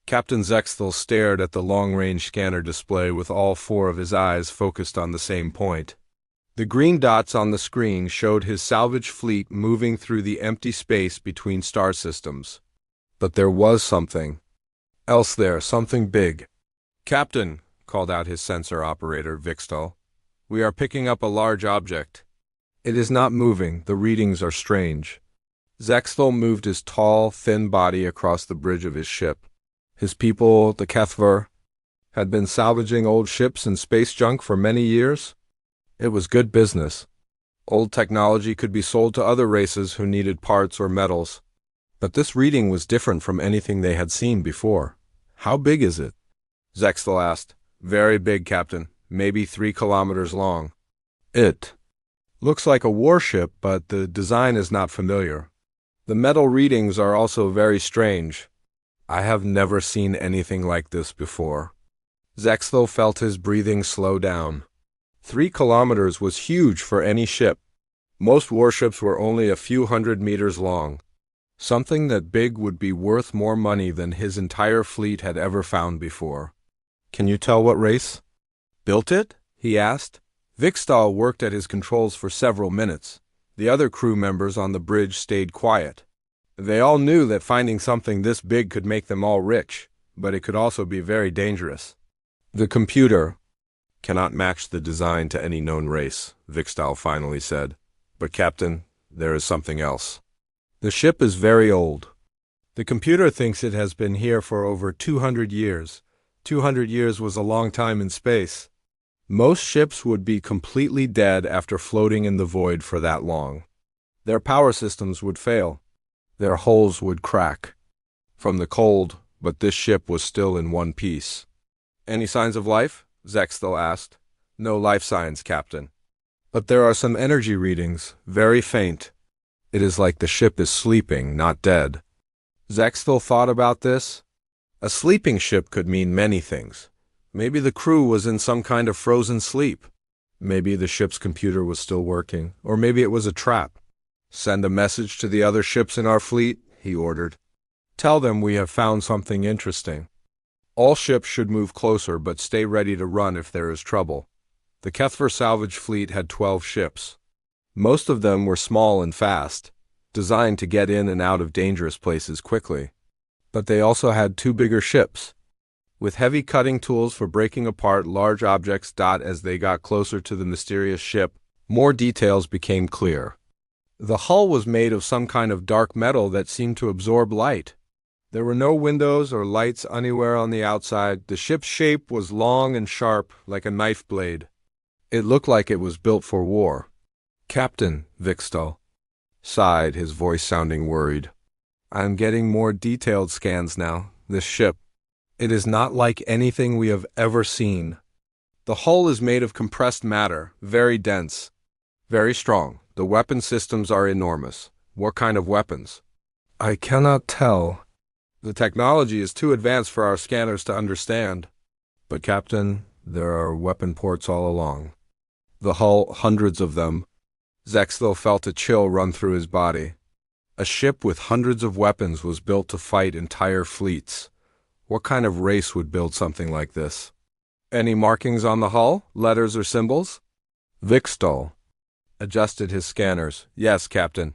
Captain Zexthel stared at the long-range scanner display with all four of his eyes focused on the same point. The green dots on the screen showed his salvage fleet moving through the empty space between star systems. But there was something else there, something big. "Captain," called out his sensor operator, Vixtal, "we are picking up a large object. It is not moving, the readings are strange." Zexthel moved his tall, thin body across the bridge of his ship. His people, the Kethver, had been salvaging old ships and space junk for many years. It was good business. Old technology could be sold to other races who needed parts or metals. But this reading was different from anything they had seen before. "How big is it?" Zexthel asked. "Very big, Captain. Maybe 3 kilometers long." "It looks like a warship, but the design is not familiar. The metal readings are also very strange. I have never seen anything like this before." Zexthel felt his breathing slow down. 3 kilometers was huge for any ship. Most warships were only a few hundred meters long. Something that big would be worth more money than his entire fleet had ever found before. "Can you tell what race built it?" he asked. Vixtal worked at his controls for several minutes. The other crew members on the bridge stayed quiet. They all knew that finding something this big could make them all rich, but it could also be very dangerous. "The computer cannot match the design to any known race," Vixtal finally said. "But Captain, there is something else. The ship is very old. The computer thinks it has been here for over 200 years. 200 years was a long time in space. Most ships would be completely dead after floating in the void for that long. Their power systems would fail. Their hulls would crack from the cold, but this ship was still in one piece." "Any signs of life?" Zexthel asked. "No life signs, Captain. But there are some energy readings, very faint. It is like the ship is sleeping, not dead." Zexthel thought about this. A sleeping ship could mean many things. Maybe the crew was in some kind of frozen sleep. Maybe the ship's computer was still working, or maybe it was a trap. "Send a message to the other ships in our fleet," he ordered. "Tell them we have found something interesting. All ships should move closer, but stay ready to run if there is trouble." The Kethver salvage fleet had 12 ships. Most of them were small and fast, designed to get in and out of dangerous places quickly. But they also had 2 bigger ships, with heavy cutting tools for breaking apart large objects. As they got closer to the mysterious ship, more details became clear. The hull was made of some kind of dark metal that seemed to absorb light. There were no windows or lights anywhere on the outside. The ship's shape was long and sharp, like a knife blade. It looked like it was built for war. "Captain," Vixtal sighed, his voice sounding worried. "I am getting more detailed scans now. This ship, it is not like anything we have ever seen. The hull is made of compressed matter, very dense, very strong. The weapon systems are enormous." "What kind of weapons?" "I cannot tell. The technology is too advanced for our scanners to understand." "But Captain, there are weapon ports all along the hull, hundreds of them." Zexthel felt a chill run through his body. A ship with hundreds of weapons was built to fight entire fleets. What kind of race would build something like this? "Any markings on the hull? Letters or symbols?" Vixtal adjusted his scanners. "Yes, Captain.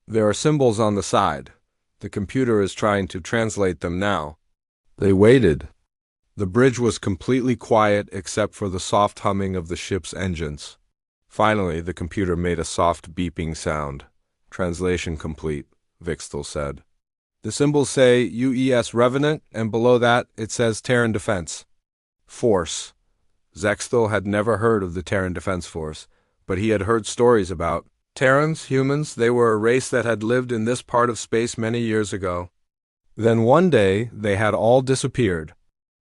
There are symbols on the side. The computer is trying to translate them now." They waited. The bridge was completely quiet except for the soft humming of the ship's engines. Finally, the computer made a soft beeping sound. "Translation complete," Vixtal said. "The symbols say UES Revenant, and below that it says Terran Defense Force." Zexthel had never heard of the Terran Defense Force, but he had heard stories about Terrans, humans. They were a race that had lived in this part of space many years ago. Then one day they had all disappeared.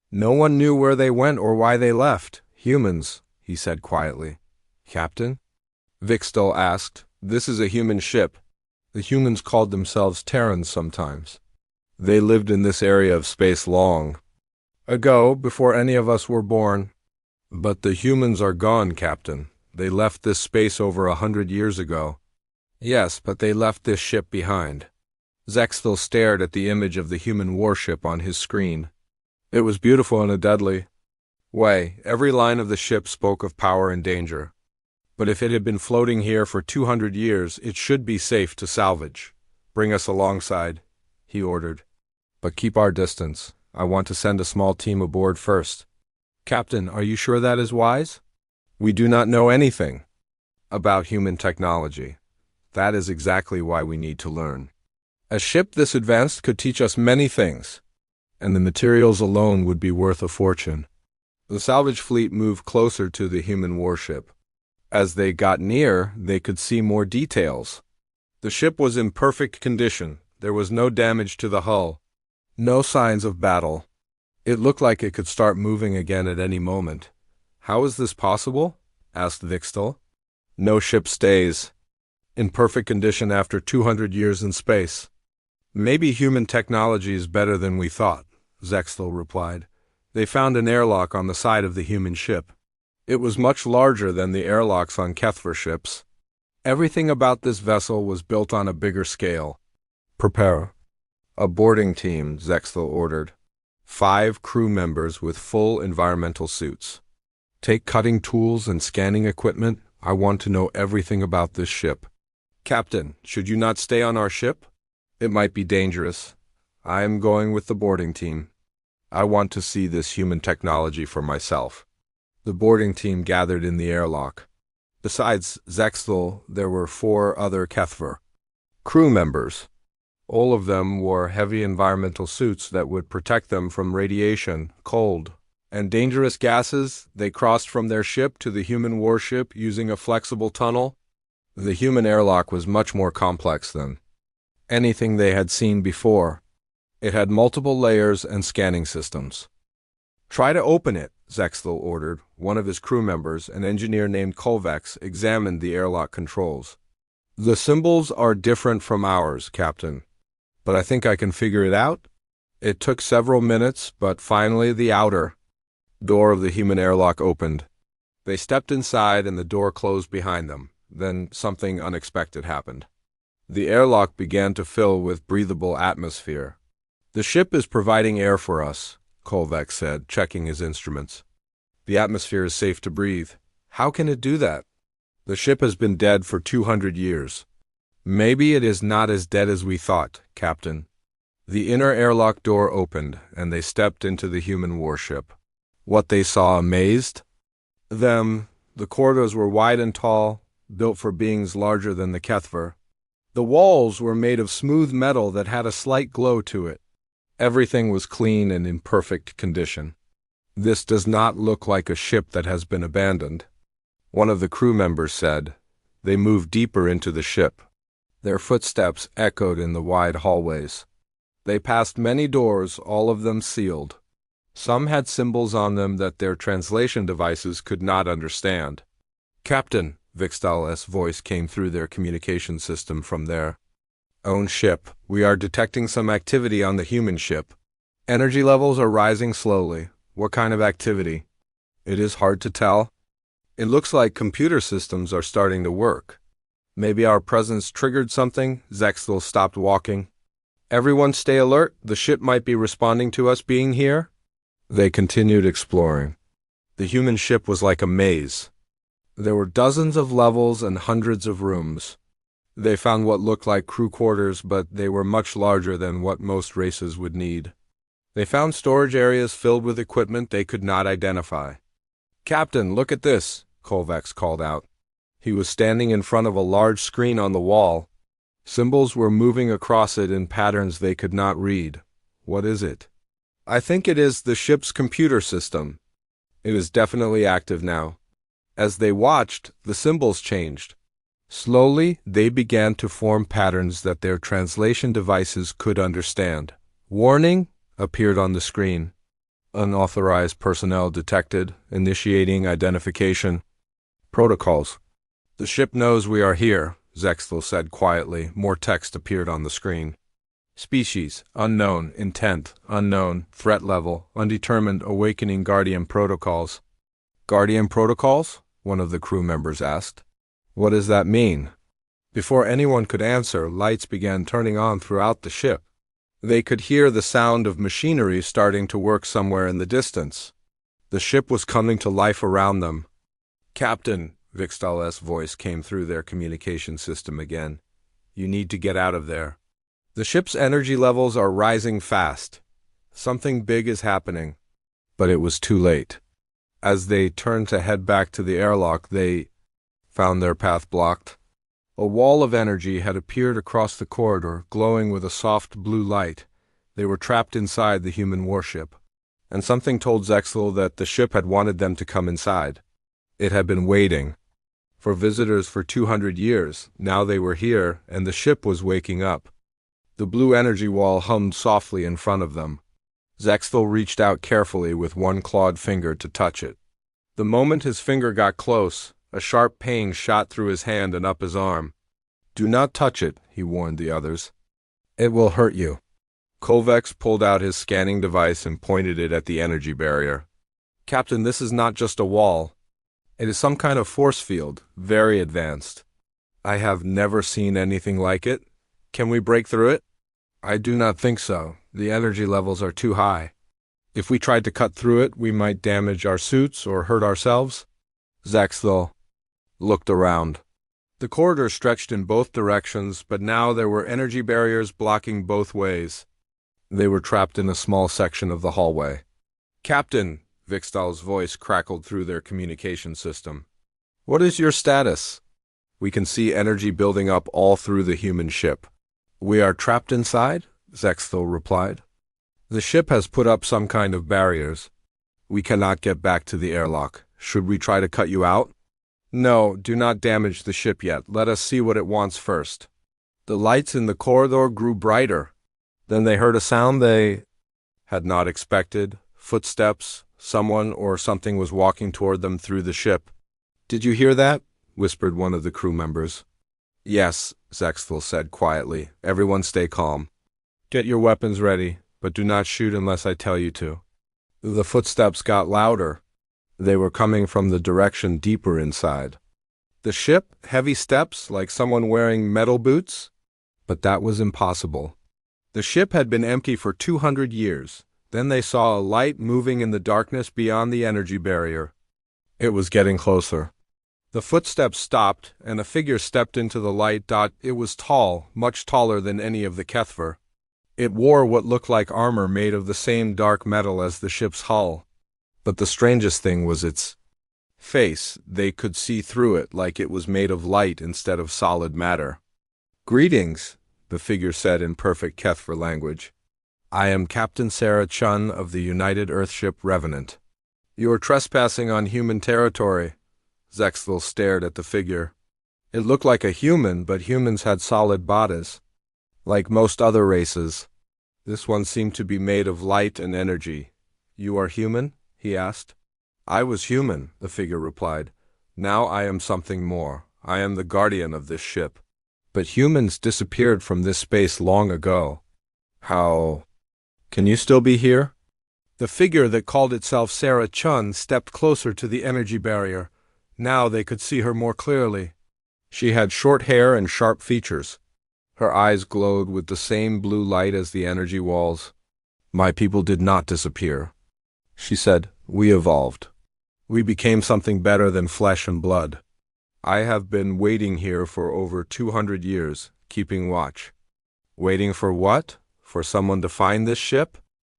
No one knew where they went or why they left. "Humans," he said quietly. "Captain?" Vixtal asked. "This is a human ship. The humans called themselves Terrans sometimes. They lived in this area of space long ago, before any of us were born. But the humans are gone, Captain. They left this space over 100 years ago." "Yes, but they left this ship behind." Zexthel stared at the image of the human warship on his screen. It was beautiful in a deadly way. Every line of the ship spoke of power and danger. But if it had been floating here for 200 years, it should be safe to salvage. Bring us alongside, he ordered. But keep our distance. I want to send a small team aboard first. Captain, are you sure that is wise? We do not know anything about human technology. That is exactly why we need to learn. A ship this advanced could teach us many things, and the materials alone would be worth a fortune. The salvage fleet moved closer to the human warship. As they got near, they could see more details. The ship was in perfect condition. There was no damage to the hull. No signs of battle. It looked like it could start moving again at any moment. How is this possible? Asked Vixtel. No ship stays in perfect condition after 200 years in space. Maybe human technology is better than we thought, Zextel replied. They found an airlock on the side of the human ship. It was much larger than the airlocks on Kethver ships. Everything about this vessel was built on a bigger scale. Prepare a boarding team, Zextel ordered. 5 crew members with full environmental suits. Take cutting tools and scanning equipment. I want to know everything about this ship. Captain, should you not stay on our ship? It might be dangerous. I am going with the boarding team. I want to see this human technology for myself. The boarding team gathered in the airlock. Besides Zextel, there were 4 other Kethver crew members. All of them wore heavy environmental suits that would protect them from radiation, cold, and dangerous gases. They crossed from their ship to the human warship using a flexible tunnel. The human airlock was much more complex than anything they had seen before. It had multiple layers and scanning systems. Try to open it, Zextel ordered. One of his crew members, an engineer named Kovacs, examined the airlock controls. The symbols are different from ours, Captain. But I think I can figure it out. It took several minutes, but finally the outer door of the human airlock opened. They stepped inside and the door closed behind them. Then something unexpected happened. The airlock began to fill with breathable atmosphere. The ship is providing air for us, Kovacs said, checking his instruments. The atmosphere is safe to breathe. How can it do that? The ship has been dead for 200 years. Maybe it is not as dead as we thought, Captain. The inner airlock door opened, and they stepped into the human warship. What they saw amazed them. The corridors were wide and tall, built for beings larger than the Kethver. The walls were made of smooth metal that had a slight glow to it. Everything was clean and in perfect condition. This does not look like a ship that has been abandoned, one of the crew members said. They moved deeper into the ship. Their footsteps echoed in the wide hallways. They passed many doors, all of them sealed. Some had symbols on them that their translation devices could not understand. Captain, Vixtal's voice came through their communication system from their own ship. We are detecting some activity on the human ship. Energy levels are rising slowly. What kind of activity? It is hard to tell. It looks like computer systems are starting to work. Maybe our presence triggered something. Zextel stopped walking. Everyone stay alert. The ship might be responding to us being here. They continued exploring. The human ship was like a maze. There were dozens of levels and hundreds of rooms. They found what looked like crew quarters, but they were much larger than what most races would need. They found storage areas filled with equipment they could not identify. Captain, look at this, Kovacs called out. He was standing in front of a large screen on the wall. Symbols were moving across it in patterns they could not read. What is it? I think it is the ship's computer system. It is definitely active now. As they watched, the symbols changed. Slowly, they began to form patterns that their translation devices could understand. Warning appeared on the screen. Unauthorized personnel detected, initiating identification. Protocols. The ship knows we are here, Zextel said quietly. More text appeared on the screen. Species, unknown, intent, unknown, threat level, undetermined, awakening Guardian protocols. Guardian protocols? One of the crew members asked. What does that mean? Before anyone could answer, lights began turning on throughout the ship. They could hear the sound of machinery starting to work somewhere in the distance. The ship was coming to life around them. "Captain," Vixtal's voice came through their communication system again. "You need to get out of there. The ship's energy levels are rising fast. Something big is happening." But it was too late. As they turned to head back to the airlock, they found their path blocked. A wall of energy had appeared across the corridor, glowing with a soft blue light. They were trapped inside the human warship. And something told Zexel that the ship had wanted them to come inside. It had been waiting for visitors for 200 years. Now they were here, and the ship was waking up. The blue energy wall hummed softly in front of them. Zexel reached out carefully with one clawed finger to touch it. The moment his finger got close, a sharp pain shot through his hand and up his arm. "Do not touch it," he warned the others. "It will hurt you." Kovacs pulled out his scanning device and pointed it at the energy barrier. "Captain, this is not just a wall. It is some kind of force field, very advanced. I have never seen anything like it. Can we break through it?" "I do not think so. The energy levels are too high. If we tried to cut through it, we might damage our suits or hurt ourselves." Zexel looked around. The corridor stretched in both directions, but now there were energy barriers blocking both ways. They were trapped in a small section of the hallway. "Captain," Vixtal's voice crackled through their communication system. "What is your status?" "We can see energy building up all through the human ship." "We are trapped inside?" Zexel replied. "The ship has put up some kind of barriers. We cannot get back to the airlock. Should we try to cut you out?" "No, do not damage the ship yet. Let us see what it wants first." The lights in the corridor grew brighter. Then they heard a sound they had not expected. Footsteps. Someone or something was walking toward them through the ship. "Did you hear that?" whispered one of the crew members. "Yes," Zexel said quietly. "Everyone stay calm. Get your weapons ready, but do not shoot unless I tell you to." The footsteps got louder. They were coming from the direction deeper inside. The ship, heavy steps, like someone wearing metal boots? But that was impossible. The ship had been empty for 200 years. Then they saw a light moving in the darkness beyond the energy barrier. It was getting closer. The footsteps stopped, and a figure stepped into the light. It was tall, much taller than any of the Kethver. It wore what looked like armor made of the same dark metal as the ship's hull. But the strangest thing was its face. They could see through it like it was made of light instead of solid matter. "Greetings," the figure said in perfect Kethver language. "I am Captain Sarah Chun of the United Earthship Revenant. You are trespassing on human territory." Zexel stared at the figure. It looked like a human, but humans had solid bodies. Like most other races, this one seemed to be made of light and energy. "You are human?" he asked. "I was human," the figure replied. "Now I am something more. I am the guardian of this ship. But humans disappeared from this space long ago." "How? Can you still be here?" The figure that called itself Sarah Chun stepped closer to the energy barrier. Now they could see her more clearly. She had short hair and sharp features. Her eyes glowed with the same blue light as the energy walls. "My people did not disappear," she said. "We evolved. We became something better than flesh and blood. I have been waiting here for over 200 years, keeping watch." "Waiting for what? For someone to find this ship?"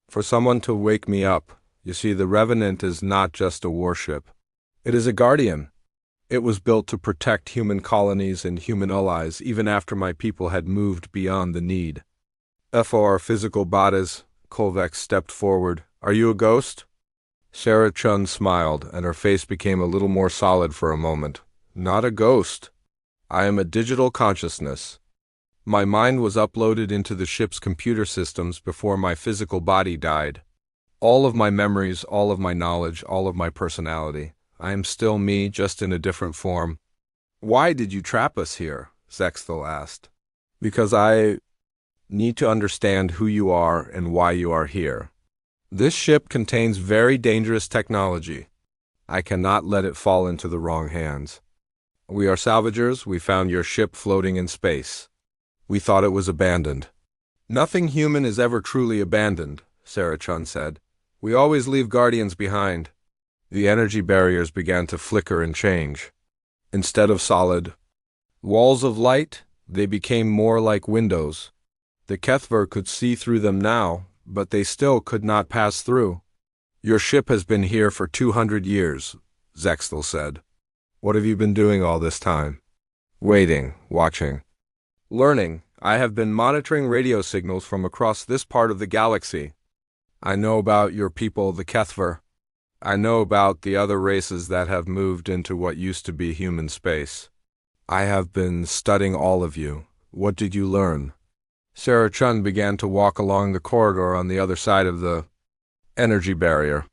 "For someone to wake me up. You see, the Revenant is not just a warship. It is a guardian. It was built to protect human colonies and human allies even after my people had moved beyond the need." "For our physical bodies," Kovacs stepped forward. "Are you a ghost?" Sarah Chun smiled, and her face became a little more solid for a moment. "Not a ghost. I am a digital consciousness. My mind was uploaded into the ship's computer systems before my physical body died. All of my memories, all of my knowledge, all of my personality. I am still me, just in a different form." "Why did you trap us here?" Zexel asked. "Because I need to understand who you are and why you are here. This ship contains very dangerous technology. I cannot let it fall into the wrong hands. We are salvagers. We found your ship floating in space. We thought it was abandoned. Nothing human is ever truly abandoned, Sarah Chun said. We always leave guardians behind. The energy barriers began to flicker and change. Instead of solid walls of light, they became more like windows. The Kethver could see through them now, but they still could not pass through. Your ship has been here for 200 years, Zexthel said. What have you been doing all this time? Waiting, watching, learning. I have been monitoring radio signals from across this part of the galaxy. I know about your people, the Kethver. I know about the other races that have moved into what used to be human space. I have been studying all of you. What did you learn? Sarah Chun began to walk along the corridor on the other side of the energy barrier.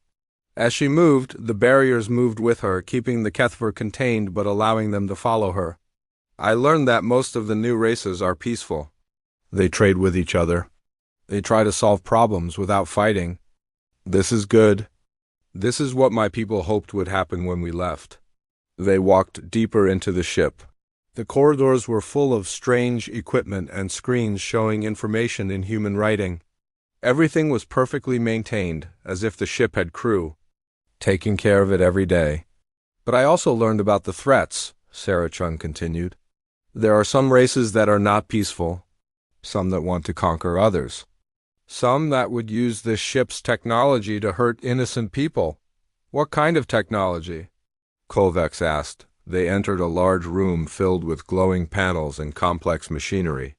As she moved, the barriers moved with her, keeping the Kethver contained but allowing them to follow her. I learned that most of the new races are peaceful. They trade with each other. They try to solve problems without fighting. This is good. This is what my people hoped would happen when we left. They walked deeper into the ship. The corridors were full of strange equipment and screens showing information in human writing. Everything was perfectly maintained, as if the ship had crew, taking care of it every day. But I also learned about the threats, Sarah Chun continued. There are some races that are not peaceful, some that want to conquer others, some that would use this ship's technology to hurt innocent people. What kind of technology? Kovacs asked. They entered a large room filled with glowing panels and complex machinery.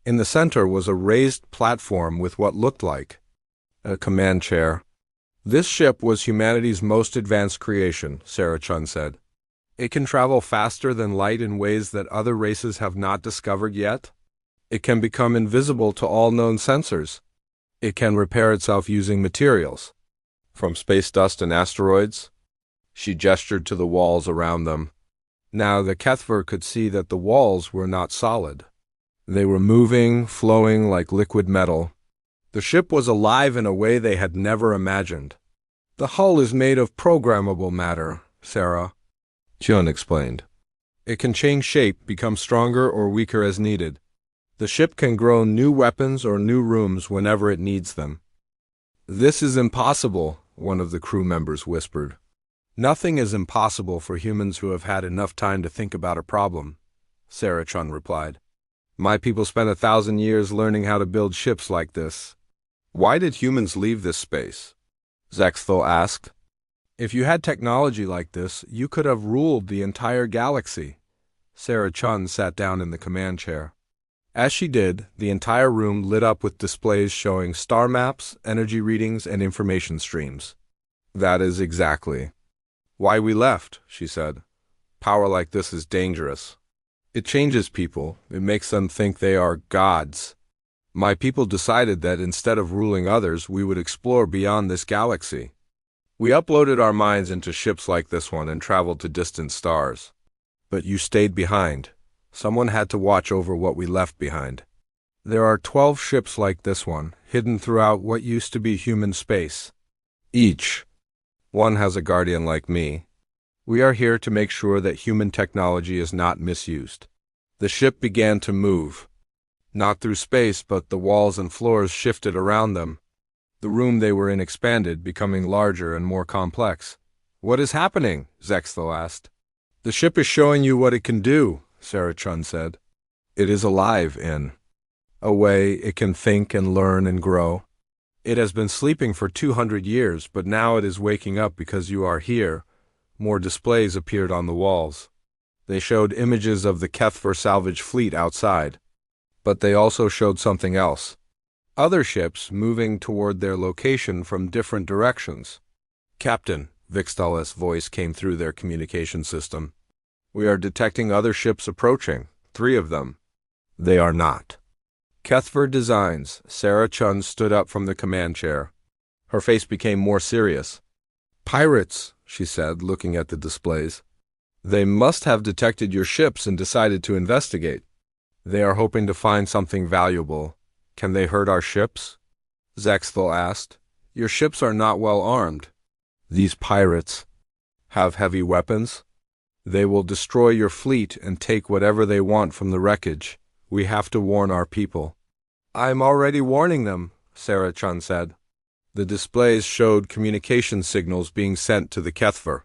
In the center was a raised platform with what looked like a command chair. This ship was humanity's most advanced creation, Sarah Chun said. It can travel faster than light in ways that other races have not discovered yet. It can become invisible to all known sensors. It can repair itself using materials from space dust and asteroids. She gestured to the walls around them. Now the Kethver could see that the walls were not solid. They were moving, flowing like liquid metal. The ship was alive in a way they had never imagined. The hull is made of programmable matter, Sarah Chun explained. It can change shape, become stronger or weaker as needed. The ship can grow new weapons or new rooms whenever it needs them. This is impossible, one of the crew members whispered. Nothing is impossible for humans who have had enough time to think about a problem, Sarah Chun replied. My people spent 1,000 years learning how to build ships like this. Why did humans leave this space? Zexthel asked. If you had technology like this, you could have ruled the entire galaxy. Sarah Chun sat down in the command chair. As she did, the entire room lit up with displays showing star maps, energy readings, and information streams. That is exactly why we left, she said. Power like this is dangerous. It changes people. It makes them think they are gods. My people decided that instead of ruling others, we would explore beyond this galaxy. We uploaded our minds into ships like this one and traveled to distant stars. But you stayed behind. Someone had to watch over what we left behind. There are 12 ships like this one, hidden throughout what used to be human space. Each one has a guardian like me. We are here to make sure that human technology is not misused. The ship began to move. Not through space, but the walls and floors shifted around them. The room they were in expanded, becoming larger and more complex. What is happening? Zexthel asked. The ship is showing you what it can do, Sarah Chun said. It is alive in a way it can think and learn and grow. It has been sleeping for 200 years, but now it is waking up because you are here. More displays appeared on the walls. They showed images of the Kethver salvage fleet outside. But they also showed something else. Other ships moving toward their location from different directions. Captain, Vixtal's voice came through their communication system. We are detecting other ships approaching, 3 of them. They are not Kethver designs. Sarah Chun stood up from the command chair. Her face became more serious. Pirates, she said, looking at the displays. They must have detected your ships and decided to investigate. They are hoping to find something valuable. Can they hurt our ships? Zexthel asked. Your ships are not well armed. These pirates have heavy weapons. They will destroy your fleet and take whatever they want from the wreckage. We have to warn our people. I'm already warning them, Sarah Chun said. The displays showed communication signals being sent to the Kethver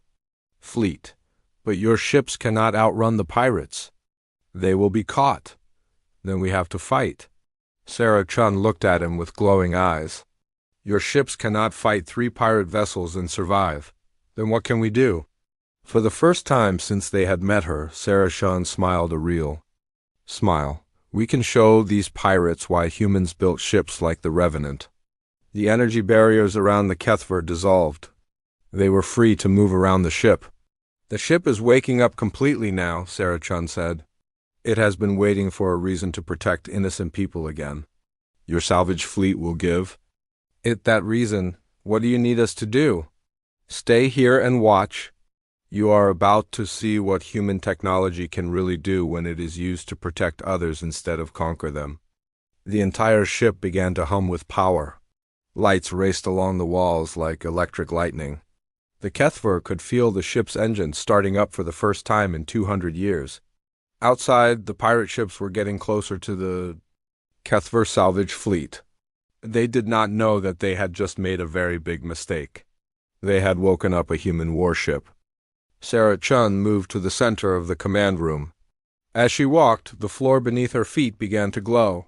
fleet. But your ships cannot outrun the pirates. They will be caught. Then we have to fight. Sarah Chun looked at him with glowing eyes. Your ships cannot fight 3 pirate vessels and survive. Then what can we do? For the first time since they had met her, Sarah Chun smiled a real smile. We can show these pirates why humans built ships like the Revenant. The energy barriers around the Kethver dissolved. They were free to move around the ship. The ship is waking up completely now, Sarah Chun said. It has been waiting for a reason to protect innocent people again. Your salvage fleet will give it that reason. What do you need us to do? Stay here and watch. You are about to see what human technology can really do when it is used to protect others instead of conquer them. The entire ship began to hum with power. Lights raced along the walls like electric lightning. The Kethver could feel the ship's engine starting up for the first time in 200 years. Outside, the pirate ships were getting closer to the Kethver salvage fleet. They did not know that they had just made a very big mistake. They had woken up a human warship. Sarah Chun moved to the center of the command room. As she walked, the floor beneath her feet began to glow.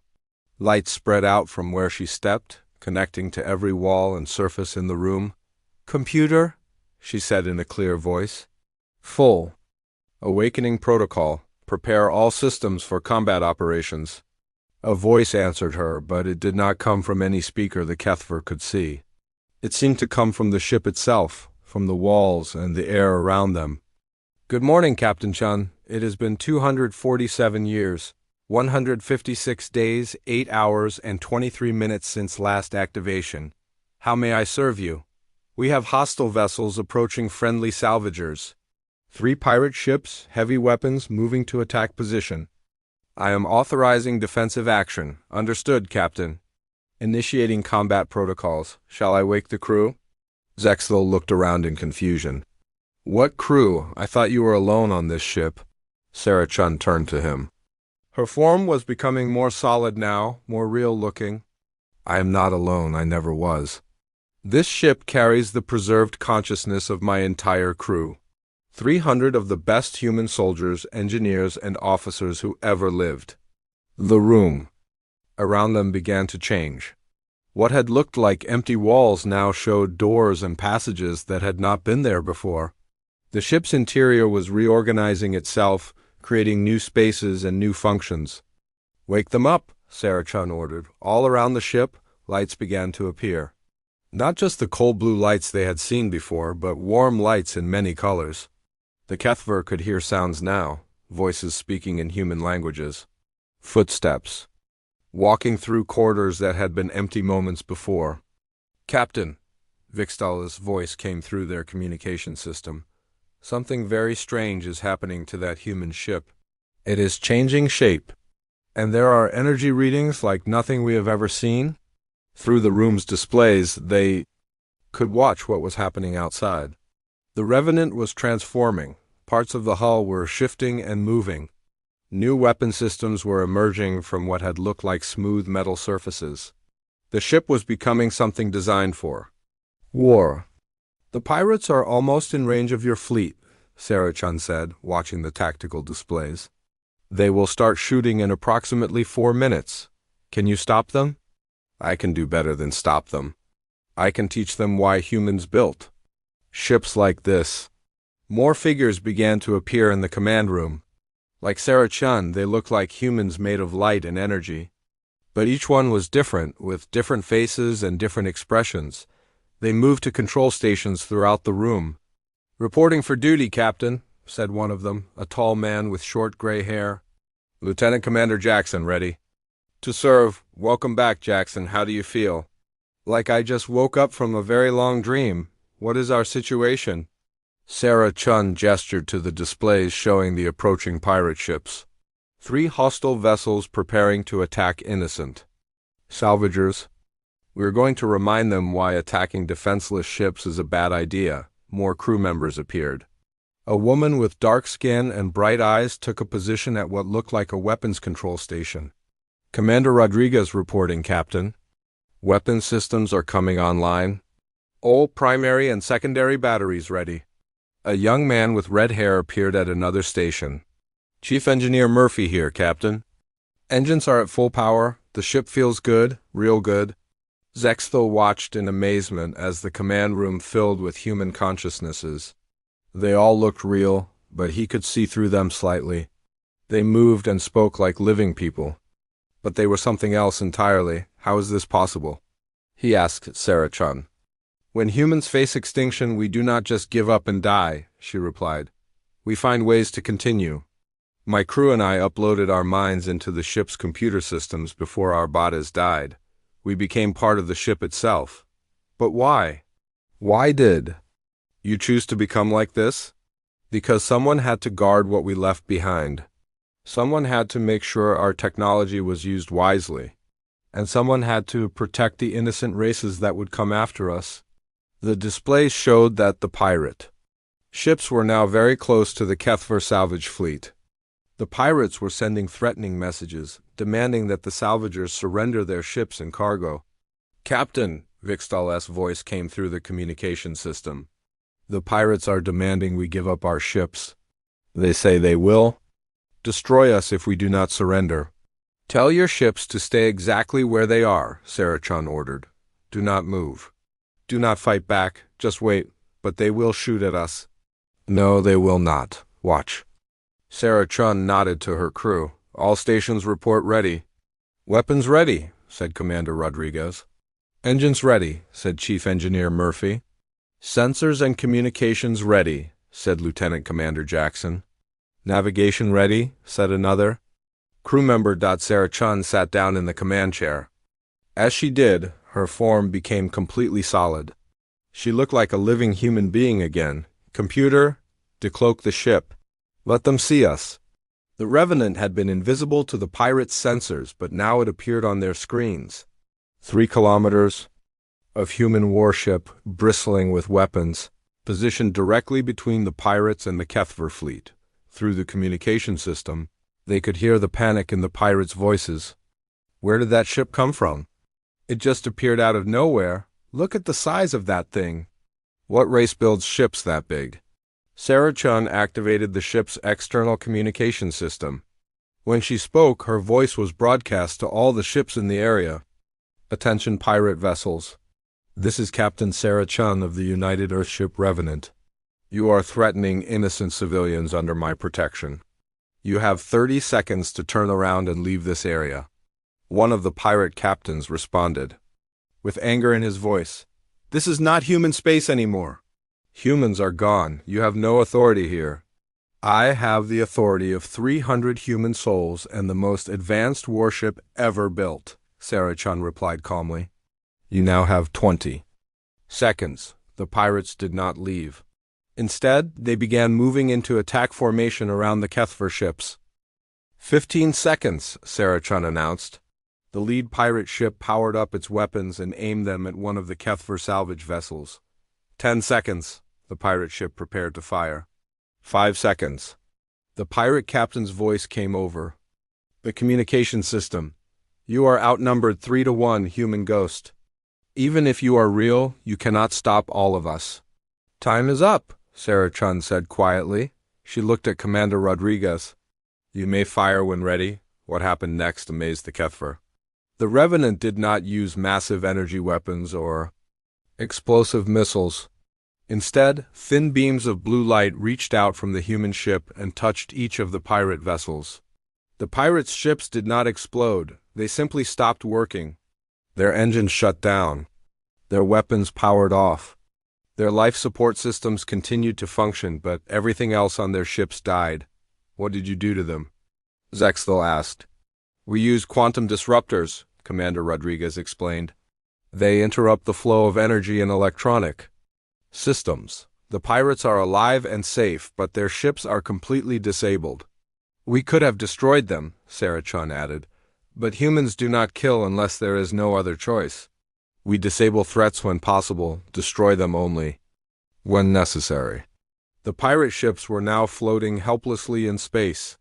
Lights spread out from where she stepped, connecting to every wall and surface in the room. Computer, she said in a clear voice. Full. Awakening protocol. Prepare all systems for combat operations. A voice answered her, but it did not come from any speaker the Kethver could see. It seemed to come from the ship itself, from the walls and the air around them. Good morning, Captain Chun. It has been 247 years, 156 days, 8 hours, and 23 minutes since last activation. How may I serve you? We have hostile vessels approaching friendly salvagers. 3 pirate ships, heavy weapons, moving to attack position. I am authorizing defensive action. Understood, Captain. Initiating combat protocols. Shall I wake the crew? Zexthel looked around in confusion. What crew? I thought you were alone on this ship. Sarah Chun turned to him. Her form was becoming more solid now, more real-looking. I am not alone. I never was. This ship carries the preserved consciousness of my entire crew. 300 of the best human soldiers, engineers, and officers who ever lived. The room around them began to change. What had looked like empty walls now showed doors and passages that had not been there before. The ship's interior was reorganizing itself, creating new spaces and new functions. Wake them up, Sarah Chun ordered. All around the ship, lights began to appear. Not just the cold blue lights they had seen before, but warm lights in many colors. The Kethver could hear sounds now, voices speaking in human languages. Footsteps. Walking through corridors that had been empty moments before. Captain, Vixdala's voice came through their communication system. Something very strange is happening to that human ship. It is changing shape. And there are energy readings like nothing we have ever seen. Through the room's displays, they could watch what was happening outside. The Revenant was transforming. Parts of the hull were shifting and moving. New weapon systems were emerging from what had looked like smooth metal surfaces. The ship was becoming something designed for war. The pirates are almost in range of your fleet, Sarah Chun said, watching the tactical displays. They will start shooting in approximately 4 minutes. Can you stop them? I can do better than stop them. I can teach them why humans built ships like this. More figures began to appear in the command room. Like Sarah Chun, they looked like humans made of light and energy. But each one was different, with different faces and different expressions. They moved to control stations throughout the room. Reporting for duty, Captain, said one of them, a tall man with short gray hair. Lieutenant Commander Jackson, ready. To serve. Welcome back, Jackson. How do you feel? Like I just woke up from a very long dream. What is our situation? Sarah Chun gestured to the displays showing the approaching pirate ships. 3 hostile vessels preparing to attack innocent salvagers. We are going to remind them why attacking defenseless ships is a bad idea. More crew members appeared. A woman with dark skin and bright eyes took a position at what looked like a weapons control station. Commander Rodriguez reporting, Captain. Weapon systems are coming online. All primary and secondary batteries ready. A young man with red hair appeared at another station. Chief Engineer Murphy here, Captain. Engines are at full power. The ship feels good, real good. Zexthel watched in amazement as the command room filled with human consciousnesses. They all looked real, but he could see through them slightly. They moved and spoke like living people. But they were something else entirely. How is this possible? He asked Sarah-chan. When humans face extinction, we do not just give up and die, she replied. We find ways to continue. My crew and I uploaded our minds into the ship's computer systems before our bodies died. We became part of the ship itself. But why? Why did you choose to become like this? Because someone had to guard what we left behind. Someone had to make sure our technology was used wisely. And someone had to protect the innocent races that would come after us. The display showed that the pirate ships were now very close to the HFY salvage fleet. The pirates were sending threatening messages, demanding that the salvagers surrender their ships and cargo. Captain, Vixtal's voice came through the communication system. The pirates are demanding we give up our ships. They say they will destroy us if we do not surrender. Tell your ships to stay exactly where they are, Sarah-chan ordered. Do not move. Do not fight back, just wait, but they will shoot at us. No, they will not. Watch. Sarah-chan nodded to her crew. All stations report ready. Weapons ready, said Commander Rodriguez. Engines ready, said Chief Engineer Murphy. Sensors and communications ready, said Lieutenant Commander Jackson. Navigation ready, said another. Crew member Sarah-chan sat down in the command chair. As she did, her form became completely solid. She looked like a living human being again. Computer, decloak the ship. Let them see us. The Revenant had been invisible to the pirates' sensors, but now it appeared on their screens. 3 kilometers of human warship, bristling with weapons, positioned directly between the pirates and the HFY fleet. Through the communication system, they could hear the panic in the pirates' voices. Where did that ship come from? It just appeared out of nowhere. Look at the size of that thing. What race builds ships that big? Sarah-chan activated the ship's external communication system. When she spoke, her voice was broadcast to all the ships in the area. Attention pirate vessels. This is Captain Sarah-chan of the United Earthship Revenant. You are threatening innocent civilians under my protection. You have 30 seconds to turn around and leave this area. One of the pirate captains responded, with anger in his voice. This is not human space anymore. Humans are gone. You have no authority here. I have the authority of 300 human souls and the most advanced warship ever built, Sarah-chan replied calmly. You now have 20 seconds. The pirates did not leave. Instead, they began moving into attack formation around the HFY ships. 15 seconds, Sarah-chan announced. The lead pirate ship powered up its weapons and aimed them at one of the HFY salvage vessels. 10 seconds. The pirate ship prepared to fire. 5 seconds. The pirate captain's voice came over the communication system. You are outnumbered 3-1, human ghost. Even if you are real, you cannot stop all of us. Time is up, Sarah-chan said quietly. She looked at Commander Rodriguez. You may fire when ready. What happened next amazed the HFY. The Revenant did not use massive energy weapons or explosive missiles. Instead, thin beams of blue light reached out from the human ship and touched each of the pirate vessels. The pirates' ships did not explode. They simply stopped working. Their engines shut down. Their weapons powered off. Their life support systems continued to function, but everything else on their ships died. What did you do to them? Zexthel asked. We used quantum disruptors, Commander Rodriguez explained. They interrupt the flow of energy and electronic systems. The pirates are alive and safe, but their ships are completely disabled. We could have destroyed them, Sarah-chan added, but humans do not kill unless there is no other choice. We disable threats when possible, destroy them only when necessary. The pirate ships were now floating helplessly in space.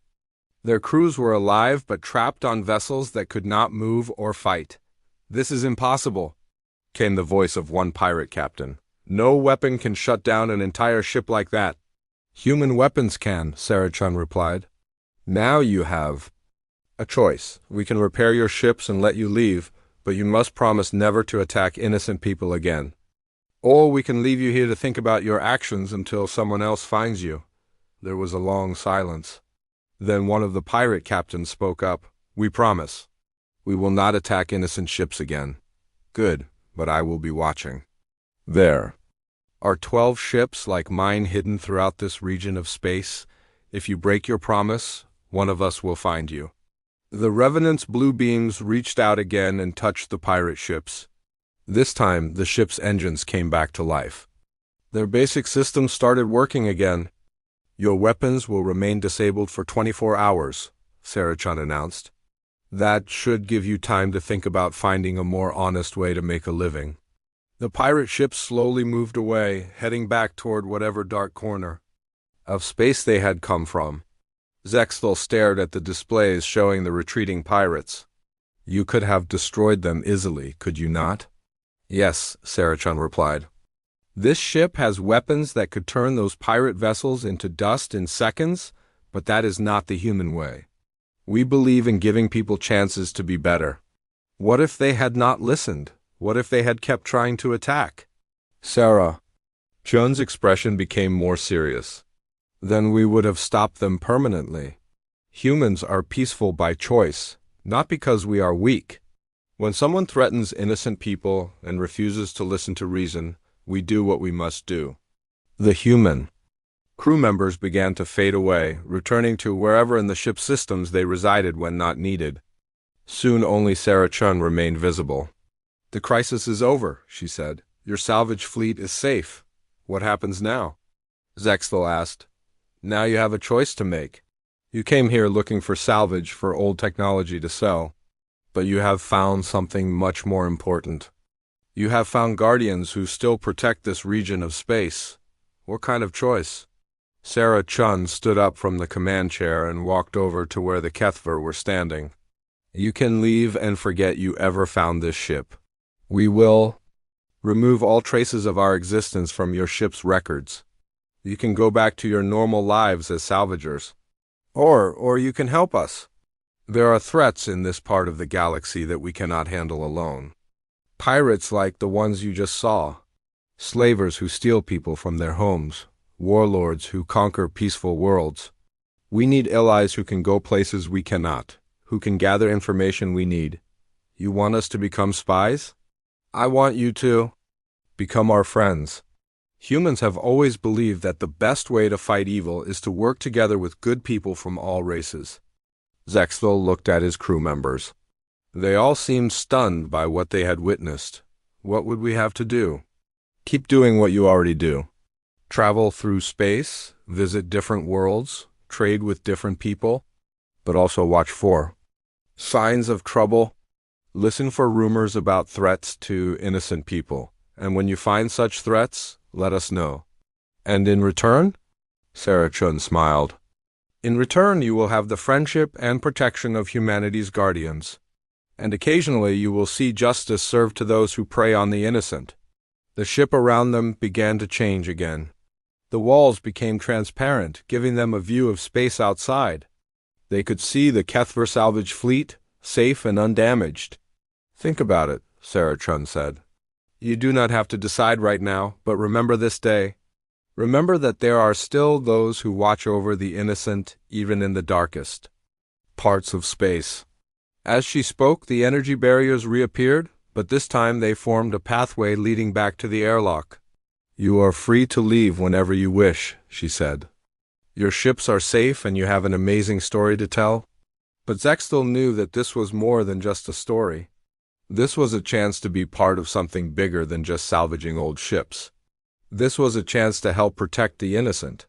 Their crews were alive but trapped on vessels that could not move or fight. "This is impossible," came the voice of one pirate captain. "No weapon can shut down an entire ship like that." "Human weapons can," Sarah-Chun replied. "Now you have a choice. We can repair your ships and let you leave, but you must promise never to attack innocent people again. Or we can leave you here to think about your actions until someone else finds you." There was a long silence. Then one of the pirate captains spoke up. "We promise. We will not attack innocent ships again." "Good, but I will be watching." "There are 12 ships like mine hidden throughout this region of space. If you break your promise, one of us will find you." The Revenant's blue beams reached out again and touched the pirate ships. This time, the ship's engines came back to life. Their basic systems started working again. "Your weapons will remain disabled for 24 hours, Sarah-Chun announced. "That should give you time to think about finding a more honest way to make a living." The pirate ships slowly moved away, heading back toward whatever dark corner of space they had come from. Zexthel stared at the displays showing the retreating pirates. "You could have destroyed them easily, could you not?" "Yes," Sarah-Chun replied. "This ship has weapons that could turn those pirate vessels into dust in seconds, but that is not the human way. We believe in giving people chances to be better." "What if they had not listened? What if they had kept trying to attack?" Sarah-Chun's expression became more serious. "Then we would have stopped them permanently. Humans are peaceful by choice, not because we are weak. When someone threatens innocent people and refuses to listen to reason, we do what we must do." The human crew members began to fade away, returning to wherever in the ship's systems they resided when not needed. Soon only Sarah-Chun remained visible. "The crisis is over," she said. "Your salvage fleet is safe. What happens now?" Zexthel asked. "Now you have a choice to make. You came here looking for salvage for old technology to sell, but you have found something much more important. You have found guardians who still protect this region of space. What kind of choice?" Sarah-Chun stood up from the command chair and walked over to where the Kethver were standing. "You can leave and forget you ever found this ship. We will remove all traces of our existence from your ship's records. You can go back to your normal lives as salvagers. Or you can help us. There are threats in this part of the galaxy that we cannot handle alone. Pirates like the ones you just saw. Slavers who steal people from their homes. Warlords who conquer peaceful worlds. We need allies who can go places we cannot, who can gather information we need. You want us to become spies? I want you to become our friends. Humans have always believed that the best way to fight evil is to work together with good people from all races." Zexthel looked at his crew members. They all seemed stunned by what they had witnessed. "What would we have to do?" "Keep doing what you already do. Travel through space, visit different worlds, trade with different people, but also watch for signs of trouble. Listen for rumors about threats to innocent people, and when you find such threats, let us know." "And in return?" Sarah-Chun smiled. "In return, you will have the friendship and protection of humanity's guardians. And occasionally you will see justice served to those who prey on the innocent." The ship around them began to change again. The walls became transparent, giving them a view of space outside. They could see the Kethver salvage fleet, safe and undamaged. "Think about it," Sarah-Chun said. "You do not have to decide right now, but remember this day. Remember that there are still those who watch over the innocent, even in the darkest parts of space." As she spoke, the energy barriers reappeared, but this time they formed a pathway leading back to the airlock. "You are free to leave whenever you wish," she said. "Your ships are safe and you have an amazing story to tell." But Zexthel knew that this was more than just a story. This was a chance to be part of something bigger than just salvaging old ships. This was a chance to help protect the innocent.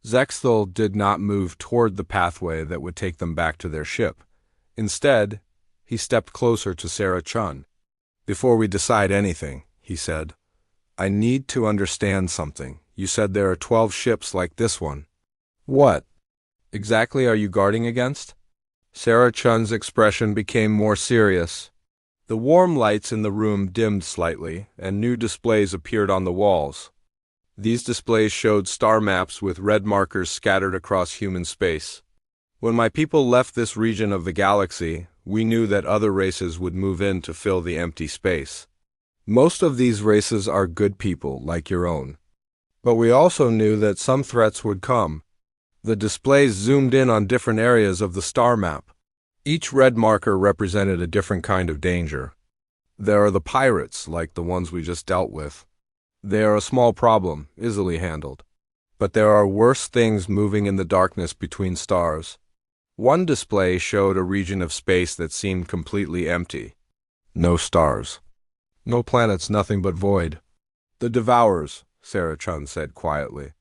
Zexthel did not move toward the pathway that would take them back to their ship. Instead, he stepped closer to Sarah-Chun. "Before we decide anything," he said, "I need to understand something. You said there are 12 ships like this one. What exactly are you guarding against? Sarah Chun's expression became more serious. The warm lights in the room dimmed slightly, and new displays appeared on the walls. These displays showed star maps with red markers scattered across human space. When my people left this region of the galaxy, we knew that other races would move in to fill the empty space. Most of these races are good people, like your own. But we also knew that some threats would come. The displays zoomed in on different areas of the star map. Each red marker represented a different kind of danger. There are the pirates, like the ones we just dealt with. They are a small problem, easily handled. But there are worse things moving in the darkness between stars. One display showed a region of space that seemed completely empty. No stars. No planets, nothing but void. The Devourers, Sarah Chun said quietly.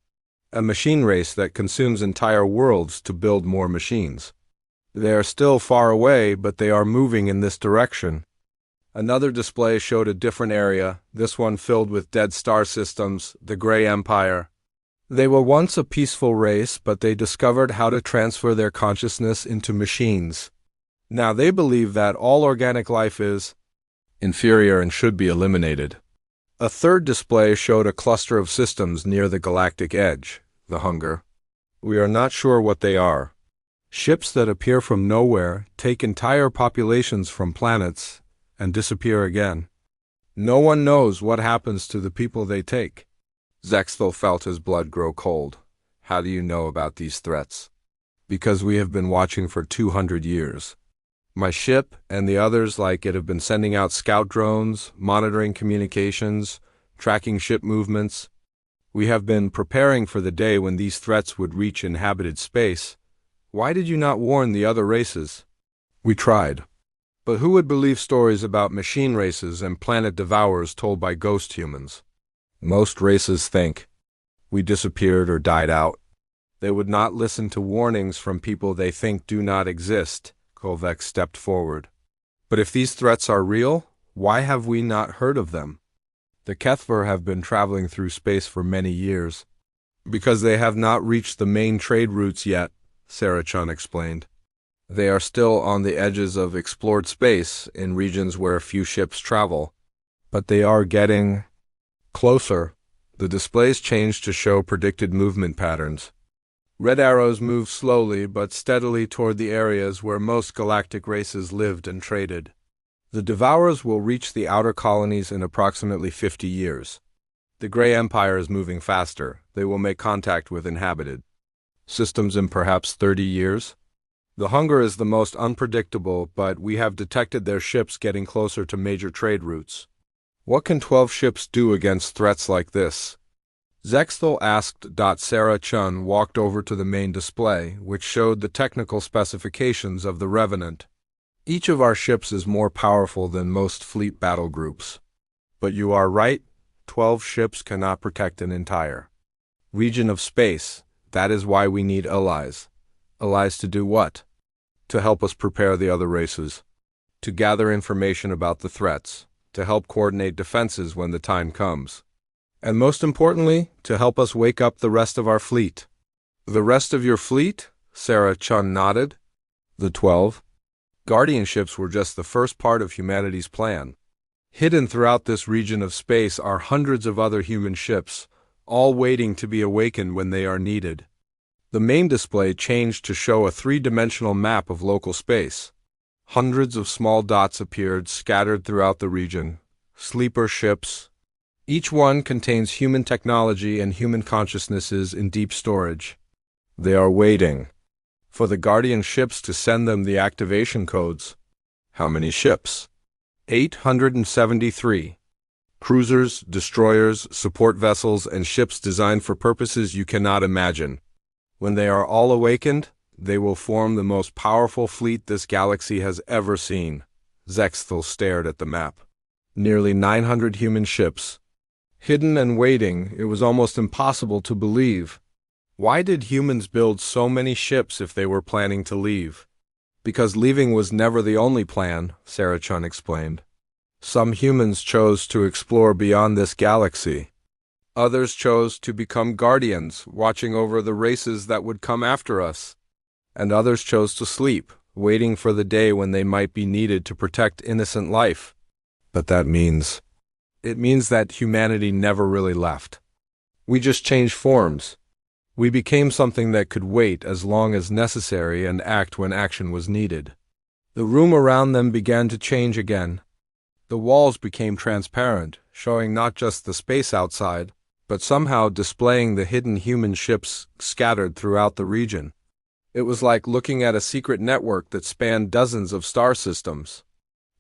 A machine race that consumes entire worlds to build more machines. They are still far away, but they are moving in this direction. Another display showed a different area, this one filled with dead star systems, the Grey Empire. They were once a peaceful race, but they discovered how to transfer their consciousness into machines. Now they believe that all organic life is inferior and should be eliminated. A third display showed a cluster of systems near the galactic edge, the Hunger. We are not sure what they are. Ships that appear from nowhere take entire populations from planets and disappear again. No one knows what happens to the people they take. Zexthel felt his blood grow cold. How do you know about these threats? Because we have been watching for 200 years. My ship and the others like it have been sending out scout drones, monitoring communications, tracking ship movements. We have been preparing for the day when these threats would reach inhabited space. Why did you not warn the other races? We tried. But who would believe stories about machine races and planet devourers told by ghost humans? Most races think we disappeared or died out. They would not listen to warnings from people they think do not exist. Kolvek stepped forward. But if these threats are real, why have we not heard of them? The Kethver have been traveling through space for many years. Because they have not reached the main trade routes yet, Sarah Chun explained. They are still on the edges of explored space in regions where few ships travel. But they are getting closer. The displays changed to show predicted movement patterns. Red arrows move slowly but steadily toward the areas where most galactic races lived and traded. The Devourers will reach the outer colonies in approximately 50 years. The Grey Empire is moving faster. They will make contact with inhabited systems in perhaps 30 years. The Hunger is the most unpredictable, but we have detected their ships getting closer to major trade routes. What can 12 ships do against threats like this? Zexthel asked. Sarah Chun walked over to the main display, which showed the technical specifications of the Revenant. Each of our ships is more powerful than most fleet battle groups. But you are right, 12 ships cannot protect an entire region of space. That is why we need allies. Allies to do what? To help us prepare the other races. To gather information about the threats. To help coordinate defenses when the time comes. And most importantly, to help us wake up the rest of our fleet. The rest of your fleet? Sarah Chun nodded. The 12 guardianships were just the first part of humanity's plan. Hidden throughout this region of space are hundreds of other human ships, all waiting to be awakened when they are needed. The main display changed to show a three-dimensional map of local space. Hundreds of small dots appeared scattered throughout the region. Sleeper ships. Each one contains human technology and human consciousnesses in deep storage. They are waiting for the Guardian ships to send them the activation codes. How many ships? 873. Cruisers, destroyers, support vessels, and ships designed for purposes you cannot imagine. When they are all awakened, they will form the most powerful fleet this galaxy has ever seen. Zexthel stared at the map. Nearly 900 human ships. Hidden and waiting, it was almost impossible to believe. Why did humans build so many ships if they were planning to leave? Because leaving was never the only plan, Sarah Chun explained. Some humans chose to explore beyond this galaxy. Others chose to become guardians, watching over the races that would come after us. and others chose to sleep, waiting for the day when they might be needed to protect innocent life. But it means that humanity never really left. We just changed forms. We became something that could wait as long as necessary and act when action was needed. The room around them began to change again. The walls became transparent, showing not just the space outside, but somehow displaying the hidden human ships scattered throughout the region. It was like looking at a secret network that spanned dozens of star systems.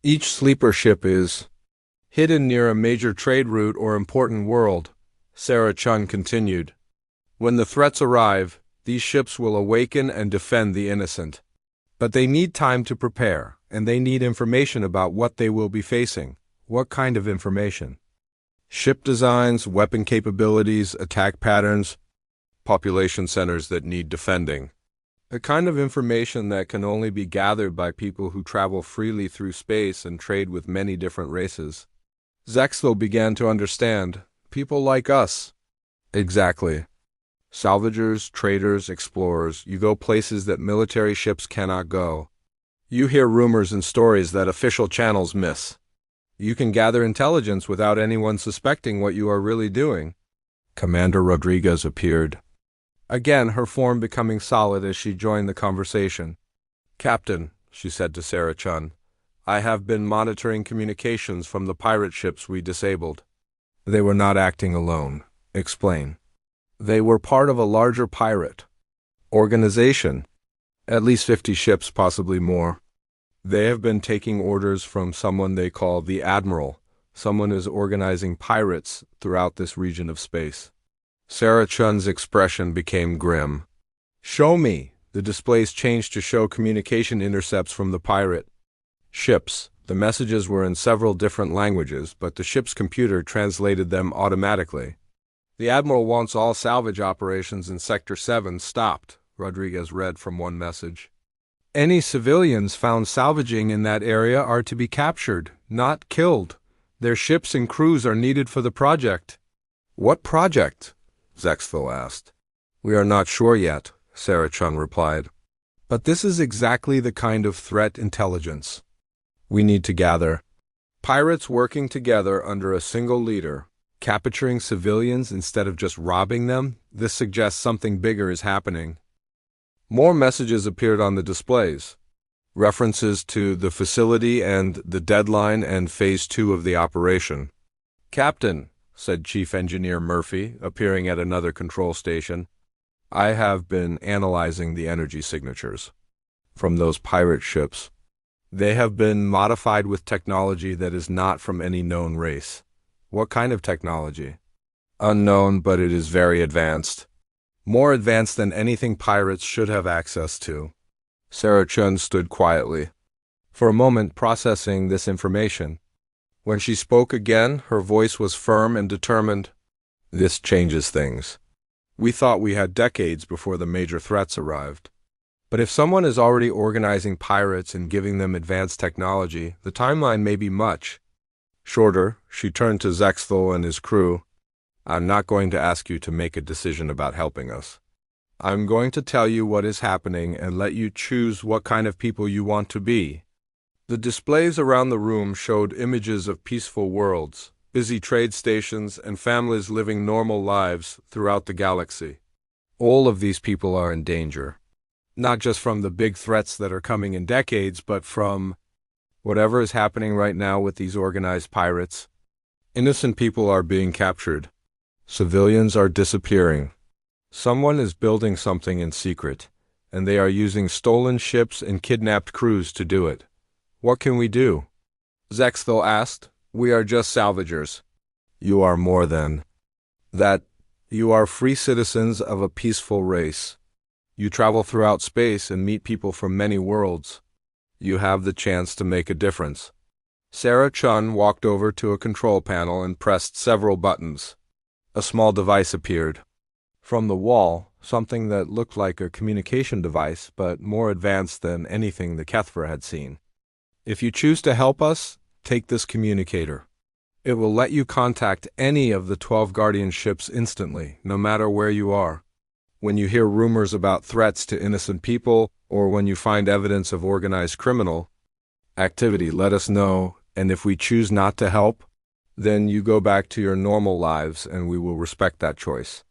Each sleeper ship is hidden near a major trade route or important world, Sarah Chun continued. When the threats arrive, these ships will awaken and defend the innocent. But they need time to prepare, and they need information about what they will be facing. What kind of information? Ship designs, weapon capabilities, attack patterns, population centers that need defending. A kind of information that can only be gathered by people who travel freely through space and trade with many different races. Zexthel began to understand. People like us. Exactly. Salvagers, traders, explorers, you go places that military ships cannot go. You hear rumors and stories that official channels miss. You can gather intelligence without anyone suspecting what you are really doing. Commander Rodriguez appeared. Again, her form becoming solid as she joined the conversation. Captain, she said to Sarah Chun, I have been monitoring communications from the pirate ships we disabled. They were not acting alone. Explain. They were part of a larger pirate organization. At least 50 ships, possibly more. They have been taking orders from someone they call the Admiral. Someone is organizing pirates throughout this region of space. Sarah Chun's expression became grim. Show me. The displays changed to show communication intercepts from the pirate ships. The messages were in several different languages, but the ship's computer translated them automatically. The Admiral wants all salvage operations in Sector 7 stopped, Rodriguez read from one message. Any civilians found salvaging in that area are to be captured, not killed. Their ships and crews are needed for the project. What project? Zexthel asked. We are not sure yet, Sarah Chun replied. But this is exactly the kind of threat intelligence we need to gather. Pirates working together under a single leader, capturing civilians instead of just robbing them. This suggests something bigger is happening. More messages appeared on the displays. References to the facility and the deadline and Phase 2 of the operation. Captain, said Chief Engineer Murphy, appearing at another control station, I have been analyzing the energy signatures from those pirate ships. They have been modified with technology that is not from any known race. What kind of technology? Unknown, but it is very advanced. More advanced than anything pirates should have access to. Sarah Chun stood quietly, for a moment processing this information. When she spoke again, her voice was firm and determined. This changes things. We thought we had decades before the major threats arrived. But if someone is already organizing pirates and giving them advanced technology, the timeline may be much shorter. She turned to Zexthel and his crew. I'm not going to ask you to make a decision about helping us. I'm going to tell you what is happening and let you choose what kind of people you want to be. The displays around the room showed images of peaceful worlds, busy trade stations, and families living normal lives throughout the galaxy. All of these people are in danger. Not just from the big threats that are coming in decades, but from whatever is happening right now with these organized pirates. Innocent people are being captured. Civilians are disappearing. Someone is building something in secret, and they are using stolen ships and kidnapped crews to do it. What can we do? Zexthel asked. We are just salvagers. You are more than that. You are free citizens of a peaceful race. You travel throughout space and meet people from many worlds. You have the chance to make a difference. Sarah Chun walked over to a control panel and pressed several buttons. A small device appeared. From the wall, something that looked like a communication device, but more advanced than anything the Kethra had seen. If you choose to help us, take this communicator. It will let you contact any of the 12 Guardian ships instantly, no matter where you are. When you hear rumors about threats to innocent people or when you find evidence of organized criminal activity, let us know, and if we choose not to help, then you go back to your normal lives and we will respect that choice.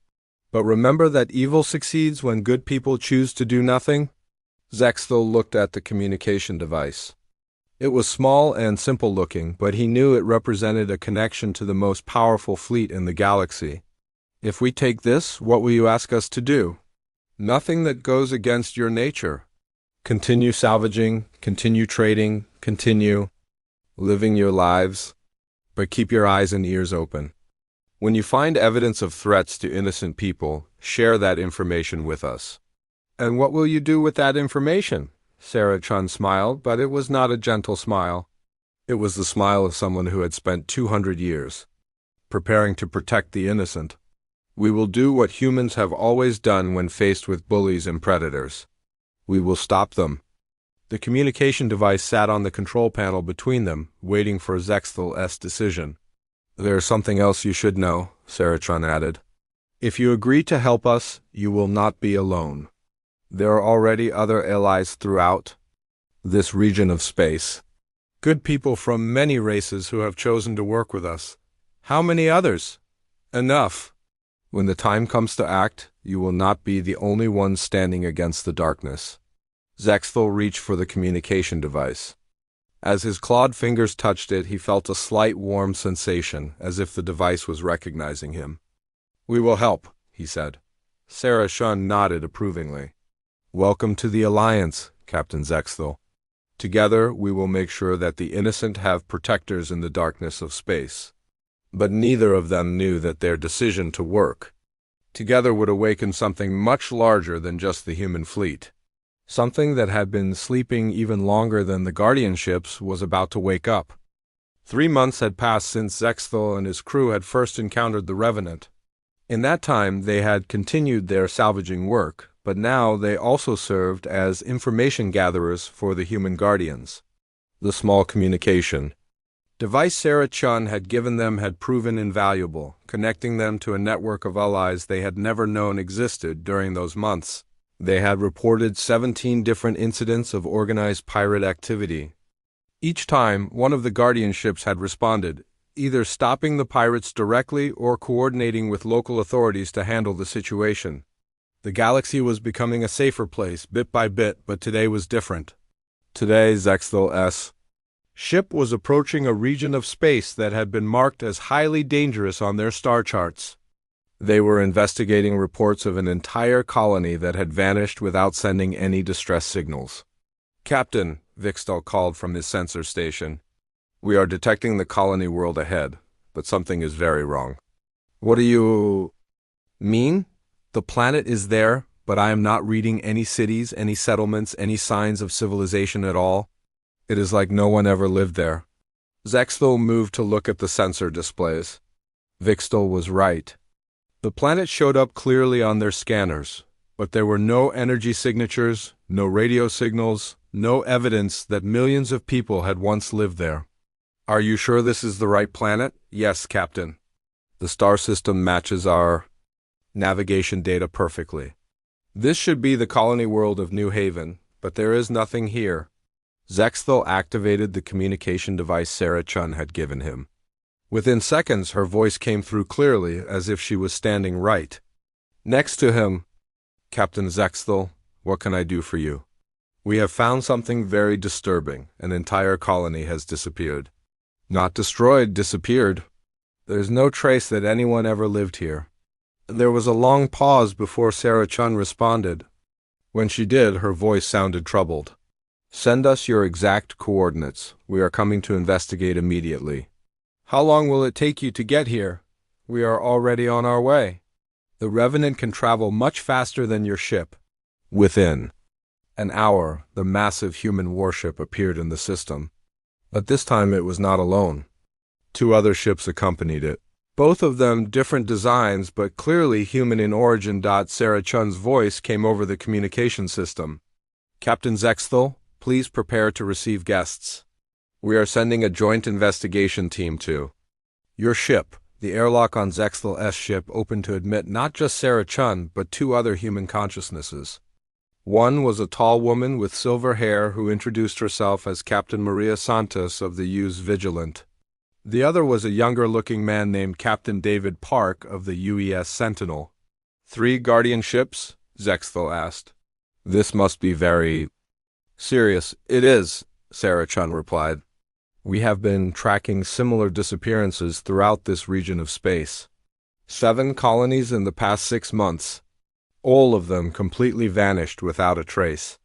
But remember that evil succeeds when good people choose to do nothing? Zexthel looked at the communication device. It was small and simple looking, but he knew it represented a connection to the most powerful fleet in the galaxy. If we take this, what will you ask us to do? Nothing that goes against your nature. Continue salvaging, continue trading, continue living your lives, but keep your eyes and ears open. When you find evidence of threats to innocent people, share that information with us. And what will you do with that information? Sarah Chun smiled, but it was not a gentle smile. It was the smile of someone who had spent 200 years preparing to protect the innocent. We will do what humans have always done when faced with bullies and predators. We will stop them. The communication device sat on the control panel between them, waiting for Zexthel's decision. There's something else you should know, Sarah Chun added. If you agree to help us, you will not be alone. There are already other allies throughout this region of space. Good people from many races who have chosen to work with us. How many others? Enough. When the time comes to act, you will not be the only one standing against the darkness. Zexthel reached for the communication device. As his clawed fingers touched it, he felt a slight warm sensation, as if the device was recognizing him. We will help, he said. Sarah Chun nodded approvingly. Welcome to the Alliance, Captain Zexthel. Together, we will make sure that the innocent have protectors in the darkness of space. But neither of them knew that their decision to work together would awaken something much larger than just the human fleet. Something that had been sleeping even longer than the Guardian ships was about to wake up. 3 months had passed since Zexthel and his crew had first encountered the Revenant. In that time, they had continued their salvaging work, but now they also served as information gatherers for the human Guardians. The small communication device Sarah Chun had given them had proven invaluable, connecting them to a network of allies they had never known existed during those months. They had reported 17 different incidents of organized pirate activity. Each time, one of the Guardian ships had responded, either stopping the pirates directly or coordinating with local authorities to handle the situation. The galaxy was becoming a safer place, bit by bit, but today was different. Today, Zexthel's ship was approaching a region of space that had been marked as highly dangerous on their star charts. They were investigating reports of an entire colony that had vanished without sending any distress signals. Captain, Vixtel called from his sensor station. We are detecting the colony world ahead, but something is very wrong. What do you mean? The planet is there, but I am not reading any cities, any settlements, any signs of civilization at all. It is like no one ever lived there. Zexthel moved to look at the sensor displays. Vixtel was right. The planet showed up clearly on their scanners, but there were no energy signatures, no radio signals, no evidence that millions of people had once lived there. Are you sure this is the right planet? Yes, Captain. The star system matches our navigation data perfectly. This should be the colony world of New Haven, but there is nothing here. Zexthel activated the communication device Sarah Chun had given him. Within seconds, her voice came through clearly, as if she was standing right next to him. Captain Zexthel, what can I do for you? We have found something very disturbing. An entire colony has disappeared. Not destroyed, disappeared. There's no trace that anyone ever lived here. There was a long pause before Sarah Chun responded. When she did, her voice sounded troubled. Send us your exact coordinates. We are coming to investigate immediately. How long will it take you to get here? We are already on our way. The Revenant can travel much faster than your ship. Within an hour, the massive human warship appeared in the system. But this time it was not alone. 2 other ships accompanied it. Both of them different designs, but clearly human in origin. Sarah Chun's voice came over the communication system. Captain Zexthel, please prepare to receive guests. We are sending a joint investigation team to your ship. The airlock on Zexthel's ship opened to admit not just Sarah Chun, but 2 other human consciousnesses. One was a tall woman with silver hair who introduced herself as Captain Maria Santos of the U's Vigilant. The other was a younger-looking man named Captain David Park of the UES Sentinel. 3 Guardian ships? Zexthel asked. This must be very serious. It is, Sarah Chun replied. We have been tracking similar disappearances throughout this region of space. 7 colonies in the past 6 months. All of them completely vanished without a trace.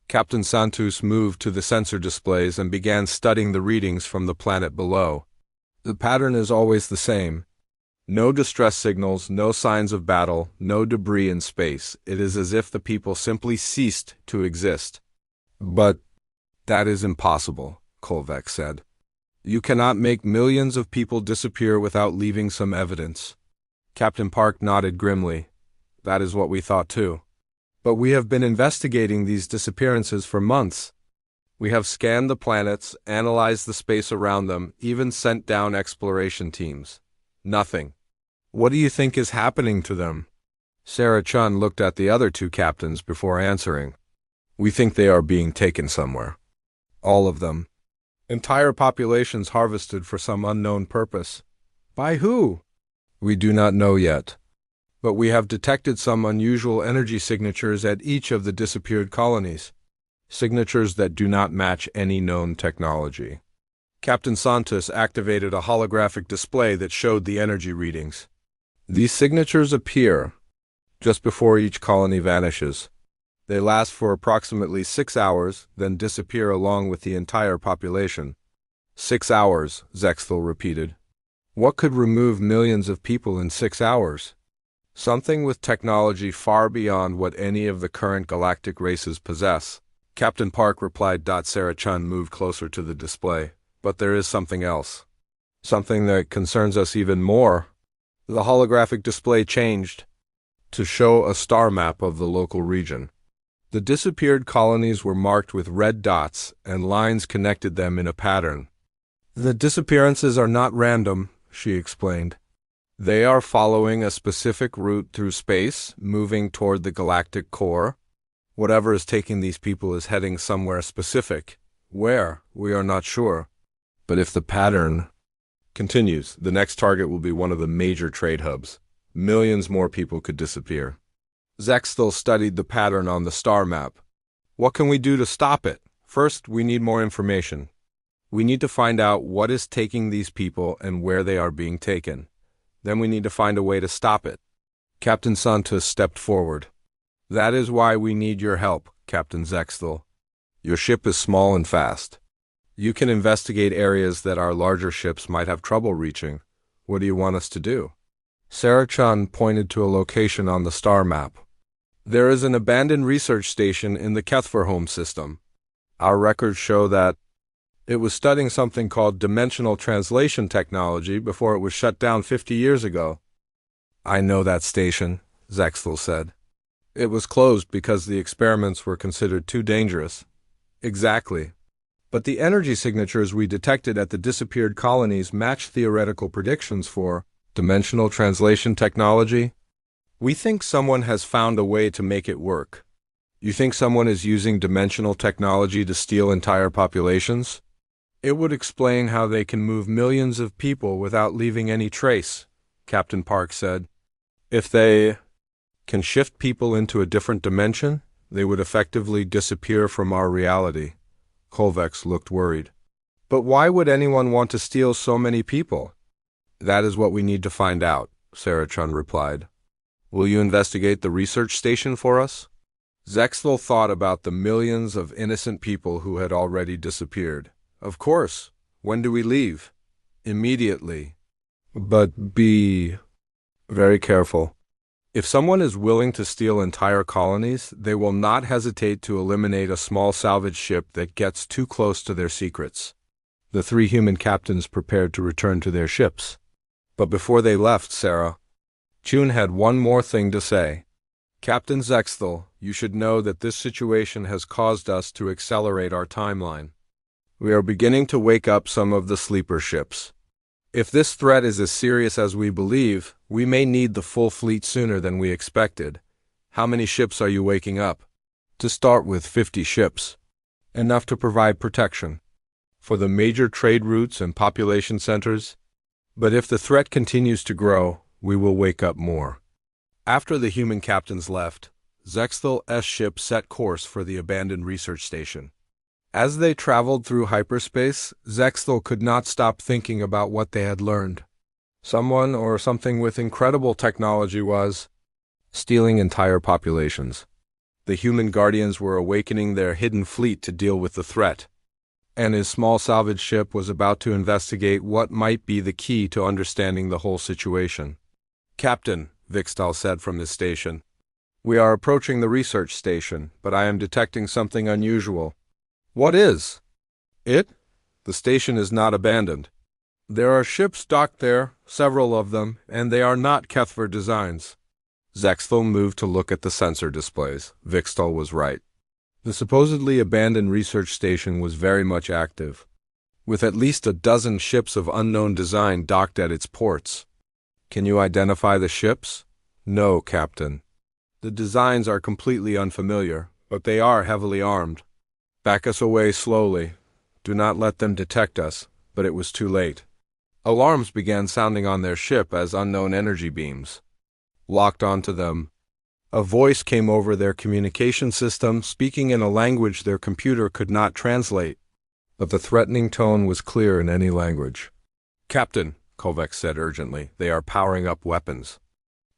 Captain Santos moved to the sensor displays and began studying the readings from the planet below. The pattern is always the same. No distress signals, no signs of battle, no debris in space. It is as if the people simply ceased to exist. But that is impossible, Kolvek said. You cannot make millions of people disappear without leaving some evidence. Captain Park nodded grimly. That is what we thought too. But we have been investigating these disappearances for months. We have scanned the planets, analyzed the space around them, even sent down exploration teams. Nothing. What do you think is happening to them? Sarah Chun looked at the other 2 captains before answering. We think they are being taken somewhere. All of them. Entire populations harvested for some unknown purpose. By who? We do not know yet. But we have detected some unusual energy signatures at each of the disappeared colonies. Signatures that do not match any known technology. Captain Santos activated a holographic display that showed the energy readings. These signatures appear just before each colony vanishes. They last for approximately 6 hours, then disappear along with the entire population. 6 hours, Zexthel repeated. What could remove millions of people in 6 hours? Something with technology far beyond what any of the current galactic races possess. Captain Park replied. Sarah Chun moved closer to the display. But there is something else. Something that concerns us even more. The holographic display changed to show a star map of the local region. The disappeared colonies were marked with red dots, and lines connected them in a pattern. The disappearances are not random, she explained. They are following a specific route through space, moving toward the galactic core. Whatever is taking these people is heading somewhere specific. Where? We are not sure. But if the pattern continues, the next target will be one of the major trade hubs. Millions more people could disappear. Zexthel studied the pattern on the star map. What can we do to stop it? First, we need more information. We need to find out what is taking these people and where they are being taken. Then we need to find a way to stop it. Captain Santos stepped forward. That is why we need your help, Captain Zexthel. Your ship is small and fast. You can investigate areas that our larger ships might have trouble reaching. What do you want us to do? Sarah Chun pointed to a location on the star map. There is an abandoned research station in the Kethverholm system. Our records show that it was studying something called dimensional translation technology before it was shut down 50 years ago. I know that station, Zexthel said. It was closed because the experiments were considered too dangerous. Exactly. But the energy signatures we detected at the disappeared colonies match theoretical predictions for dimensional translation technology. We think someone has found a way to make it work. You think someone is using dimensional technology to steal entire populations? It would explain how they can move millions of people without leaving any trace, Captain Park said. If they can shift people into a different dimension, they would effectively disappear from our reality. Kolvex looked worried. But why would anyone want to steal so many people? That is what we need to find out, Sarah Chun replied. Will you investigate the research station for us? Zexthel thought about the millions of innocent people who had already disappeared. Of course. When do we leave? Immediately. But be very careful. If someone is willing to steal entire colonies, they will not hesitate to eliminate a small salvage ship that gets too close to their secrets. The 3 human captains prepared to return to their ships. But before they left, Sarah Chun had one more thing to say. Captain Zexthel, you should know that this situation has caused us to accelerate our timeline. We are beginning to wake up some of the sleeper ships. If this threat is as serious as we believe, we may need the full fleet sooner than we expected. How many ships are you waking up? To start with 50 ships, enough to provide protection for the major trade routes and population centers. But if the threat continues to grow, we will wake up more. After the human captains left, Zexthal's ship set course for the abandoned research station. As they traveled through hyperspace, Zexthal could not stop thinking about what they had learned. Someone or something with incredible technology was stealing entire populations. The human guardians were awakening their hidden fleet to deal with the threat, and his small salvage ship was about to investigate what might be the key to understanding the whole situation. "Captain," Vixtal said from his station, "we are approaching the research station, but I am detecting something unusual." "What is it?" "The station is not abandoned. There are ships docked there, several of them, and they are not Kethver designs." Zexthal moved to look at the sensor displays. Vixtal was right. The supposedly abandoned research station was very much active, with at least a dozen ships of unknown design docked at its ports. "Can you identify the ships?" "No, Captain. The designs are completely unfamiliar, but they are heavily armed. Back us away slowly. Do not let them detect us." But it was too late. Alarms began sounding on their ship as unknown energy beams locked onto them. A voice came over their communication system, speaking in a language their computer could not translate, but the threatening tone was clear in any language. "Captain," Kovacs said urgently, "they are powering up weapons.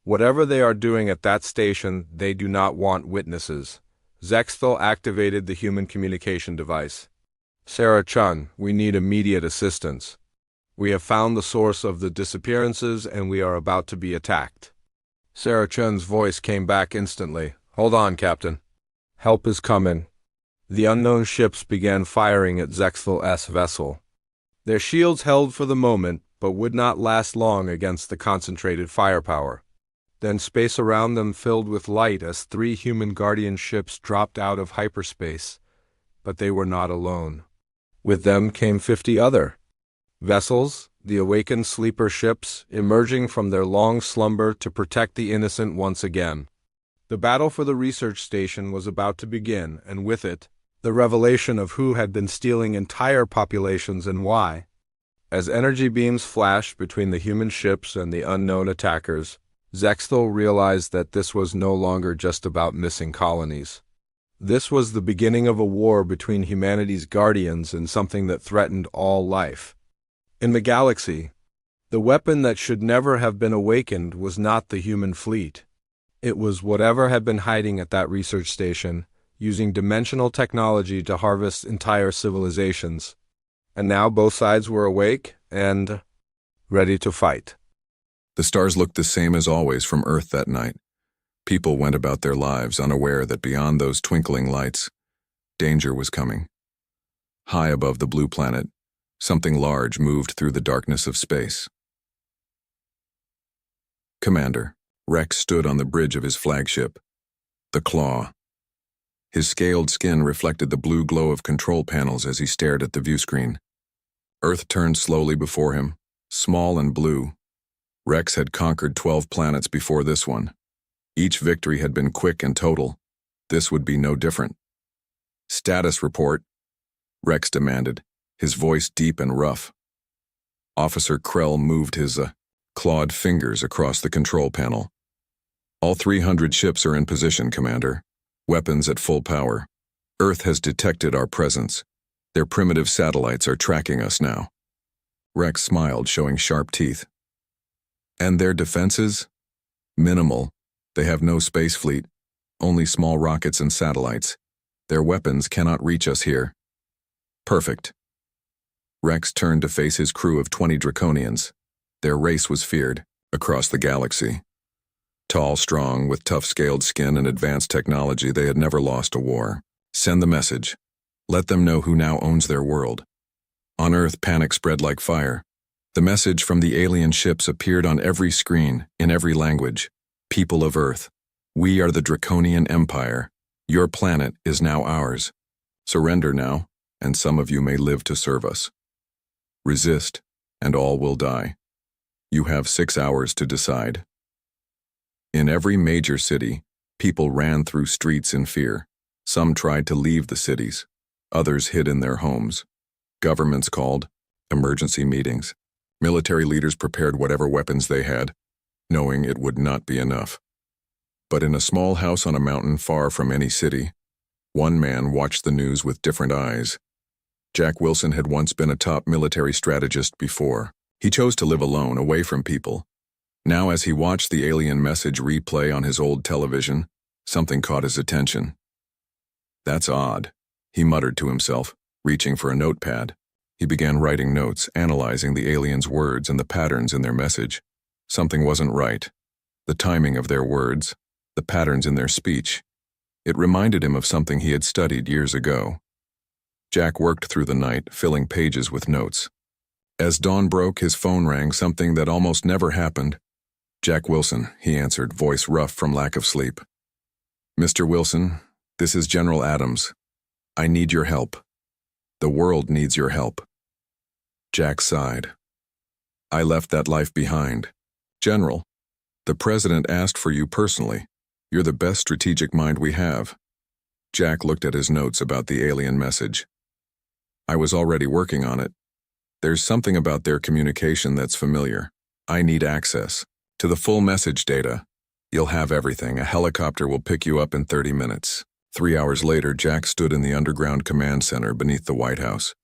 Whatever they are doing at that station, they do not want witnesses." Zexthal activated the human communication device. "Sarah Chun, we need immediate assistance. We have found the source of the disappearances and we are about to be attacked." Sarah Chun's voice came back instantly. "Hold on, Captain. Help is coming." The unknown ships began firing at Zexthal's vessel. Their shields held for the moment, but would not last long against the concentrated firepower. Then space around them filled with light as 3 human guardian ships dropped out of hyperspace. But they were not alone. With them came 50 other vessels, the awakened sleeper ships, emerging from their long slumber to protect the innocent once again. The battle for the research station was about to begin, and with it, the revelation of who had been stealing entire populations and why. As energy beams flashed between the human ships and the unknown attackers, Zexthal realized that this was no longer just about missing colonies. This was the beginning of a war between humanity's guardians and something that threatened all life. In the galaxy, the weapon that should never have been awakened was not the human fleet. It was whatever had been hiding at that research station, using dimensional technology to harvest entire civilizations. And now both sides were awake and ready to fight. The stars looked the same as always from Earth that night. People went about their lives unaware that beyond those twinkling lights, danger was coming. High above the blue planet, something large moved through the darkness of space. Commander, Rex stood on the bridge of his flagship, the Claw. His scaled skin reflected the blue glow of control panels as he stared at the viewscreen. Earth turned slowly before him, small and blue. Rex had conquered 12 planets before this one. Each victory had been quick and total. This would be no different. "Status report," Rex demanded, his voice deep and rough. Officer Krell moved his clawed fingers across the control panel. "All 300 ships are in position, Commander. Weapons at full power. Earth has detected our presence. Their primitive satellites are tracking us now." Rex smiled, showing sharp teeth. "And their defenses? Minimal. They have no space fleet, only small rockets and satellites. Their weapons cannot reach us here." "Perfect." Rex turned to face his crew of 20 Draconians. Their race was feared across the galaxy. Tall, strong, with tough scaled skin and advanced technology, they had never lost a war. "Send the message. Let them know who now owns their world." On Earth, panic spread like fire. The message from the alien ships appeared on every screen, in every language. "People of Earth, we are the Draconian Empire. Your planet is now ours. Surrender now, and some of you may live to serve us. Resist, and all will die. You have 6 hours to decide." In every major city, people ran through streets in fear. Some tried to leave the cities. Others hid in their homes. Governments called. Emergency meetings. Military leaders prepared whatever weapons they had, knowing it would not be enough. But in a small house on a mountain far from any city, one man watched the news with different eyes. Jack Wilson had once been a top military strategist before. He chose to live alone, away from people. Now, as he watched the alien message replay on his old television, something caught his attention. "That's odd," he muttered to himself, reaching for a notepad. He began writing notes, analyzing the aliens' words and the patterns in their message. Something wasn't right. The timing of their words, the patterns in their speech. It reminded him of something he had studied years ago. Jack worked through the night, filling pages with notes. As dawn broke, his phone rang, something that almost never happened. "Jack Wilson," he answered, voice rough from lack of sleep. "Mr. Wilson, this is General Adams. I need your help. The world needs your help." Jack sighed. "I left that life behind. General, the President asked for you personally. You're the best strategic mind we have." Jack looked at his notes about the alien message. "I was already working on it. There's something about their communication that's familiar. I need access to the full message data. You'll have everything. A helicopter will pick you up in 30 minutes. 3 hours later, Jack stood in the underground command center beneath the White House.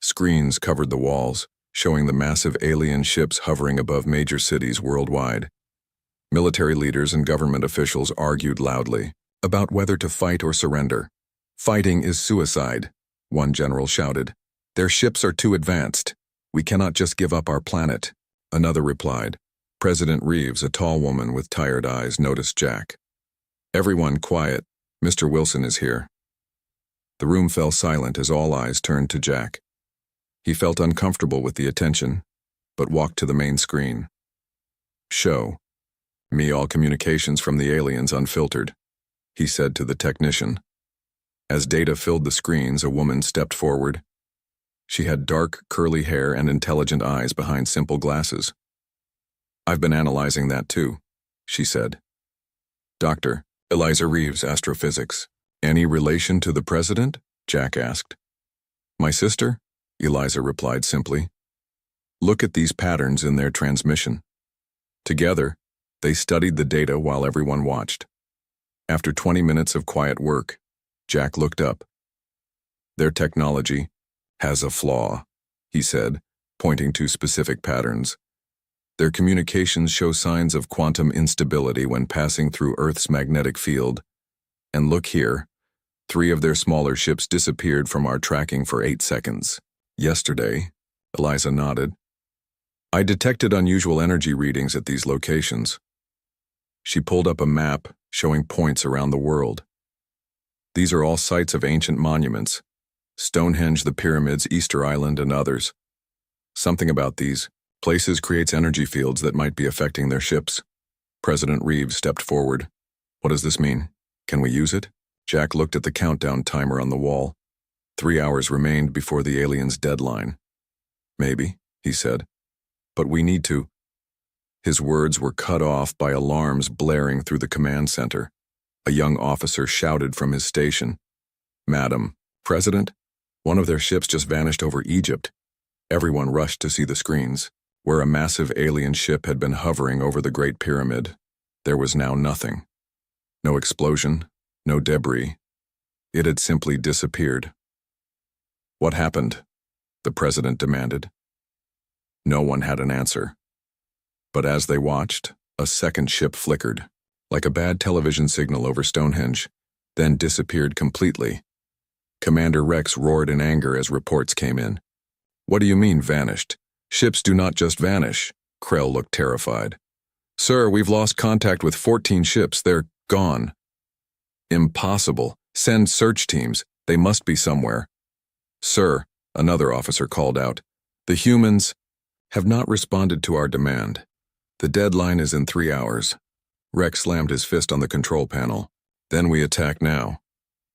Screens covered the walls, showing the massive alien ships hovering above major cities worldwide. Military leaders and government officials argued loudly about whether to fight or surrender. "Fighting is suicide," one general shouted. "Their ships are too advanced. We cannot just give up our planet." Another replied. President Reeves, a tall woman with tired eyes, noticed Jack. "Everyone quiet. Mr. Wilson is here." The room fell silent as all eyes turned to Jack. He felt uncomfortable with the attention, but walked to the main screen. "Show me all communications from the aliens unfiltered," he said to the technician. As data filled the screens, a woman stepped forward. She had dark, curly hair and intelligent eyes behind simple glasses. "I've been analyzing that too," she said. "Dr. Eliza Reeves, astrophysics. Any relation to the president?" Jack asked. "My sister?" Eliza replied simply. "Look at these patterns in their transmission." Together, they studied the data while everyone watched. After 20 minutes of quiet work, Jack looked up. "Their technology has a flaw," he said, pointing to specific patterns. "Their communications show signs of quantum instability when passing through Earth's magnetic field. And look here, 3 of their smaller ships disappeared from our tracking for 8 seconds. Yesterday," Eliza nodded, "I detected unusual energy readings at these locations." She pulled up a map showing points around the world. "These are all sites of ancient monuments: Stonehenge, the pyramids, Easter Island, and others. Something about these places creates energy fields that might be affecting their ships." President Reeves stepped forward. "What does this mean? Can we use it?" Jack looked at the countdown timer on the wall. 3 hours remained before the aliens' deadline. "Maybe," he said, "but we need to." His words were cut off by alarms blaring through the command center. A young officer shouted from his station, "Madam, President, one of their ships just vanished over Egypt." Everyone rushed to see the screens. Where a massive alien ship had been hovering over the Great Pyramid, there was now nothing. No explosion, no debris. It had simply disappeared. "What happened?" the president demanded. No one had an answer. But as they watched, a second ship flickered, like a bad television signal over Stonehenge, then disappeared completely. Commander Rex roared in anger as reports came in. "What do you mean, vanished? Ships do not just vanish." Krell looked terrified. "Sir, we've lost contact with 14 ships. They're gone." "Impossible. Send search teams. They must be somewhere." "Sir," another officer called out, "the humans have not responded to our demand. The deadline is in 3 hours." Rex slammed his fist on the control panel. "Then we attack now.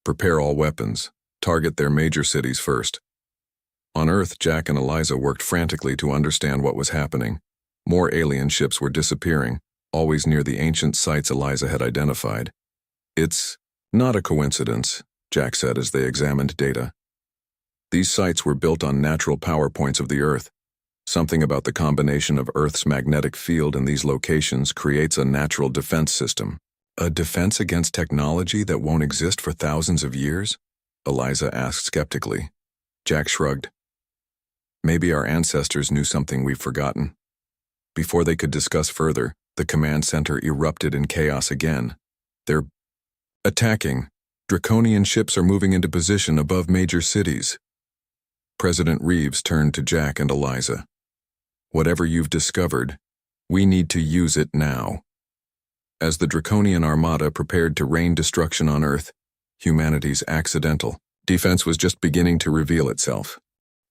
Prepare all weapons. Target their major cities first." On Earth, Jack and Eliza worked frantically to understand what was happening. More alien ships were disappearing, always near the ancient sites Eliza had identified. "It's not a coincidence," Jack said as they examined data. These sites were built on natural power points of the Earth. Something about the combination of Earth's magnetic field and these locations creates a natural defense system. A defense against technology that won't exist for thousands of years? Eliza asked skeptically. Jack shrugged. Maybe our ancestors knew something we've forgotten. Before they could discuss further, the command center erupted in chaos again. They're attacking. Draconian ships are moving into position above major cities. President Reeves turned to Jack and Eliza. Whatever you've discovered, we need to use it now. As the Draconian Armada prepared to rain destruction on Earth, humanity's accidental defense was just beginning to reveal itself.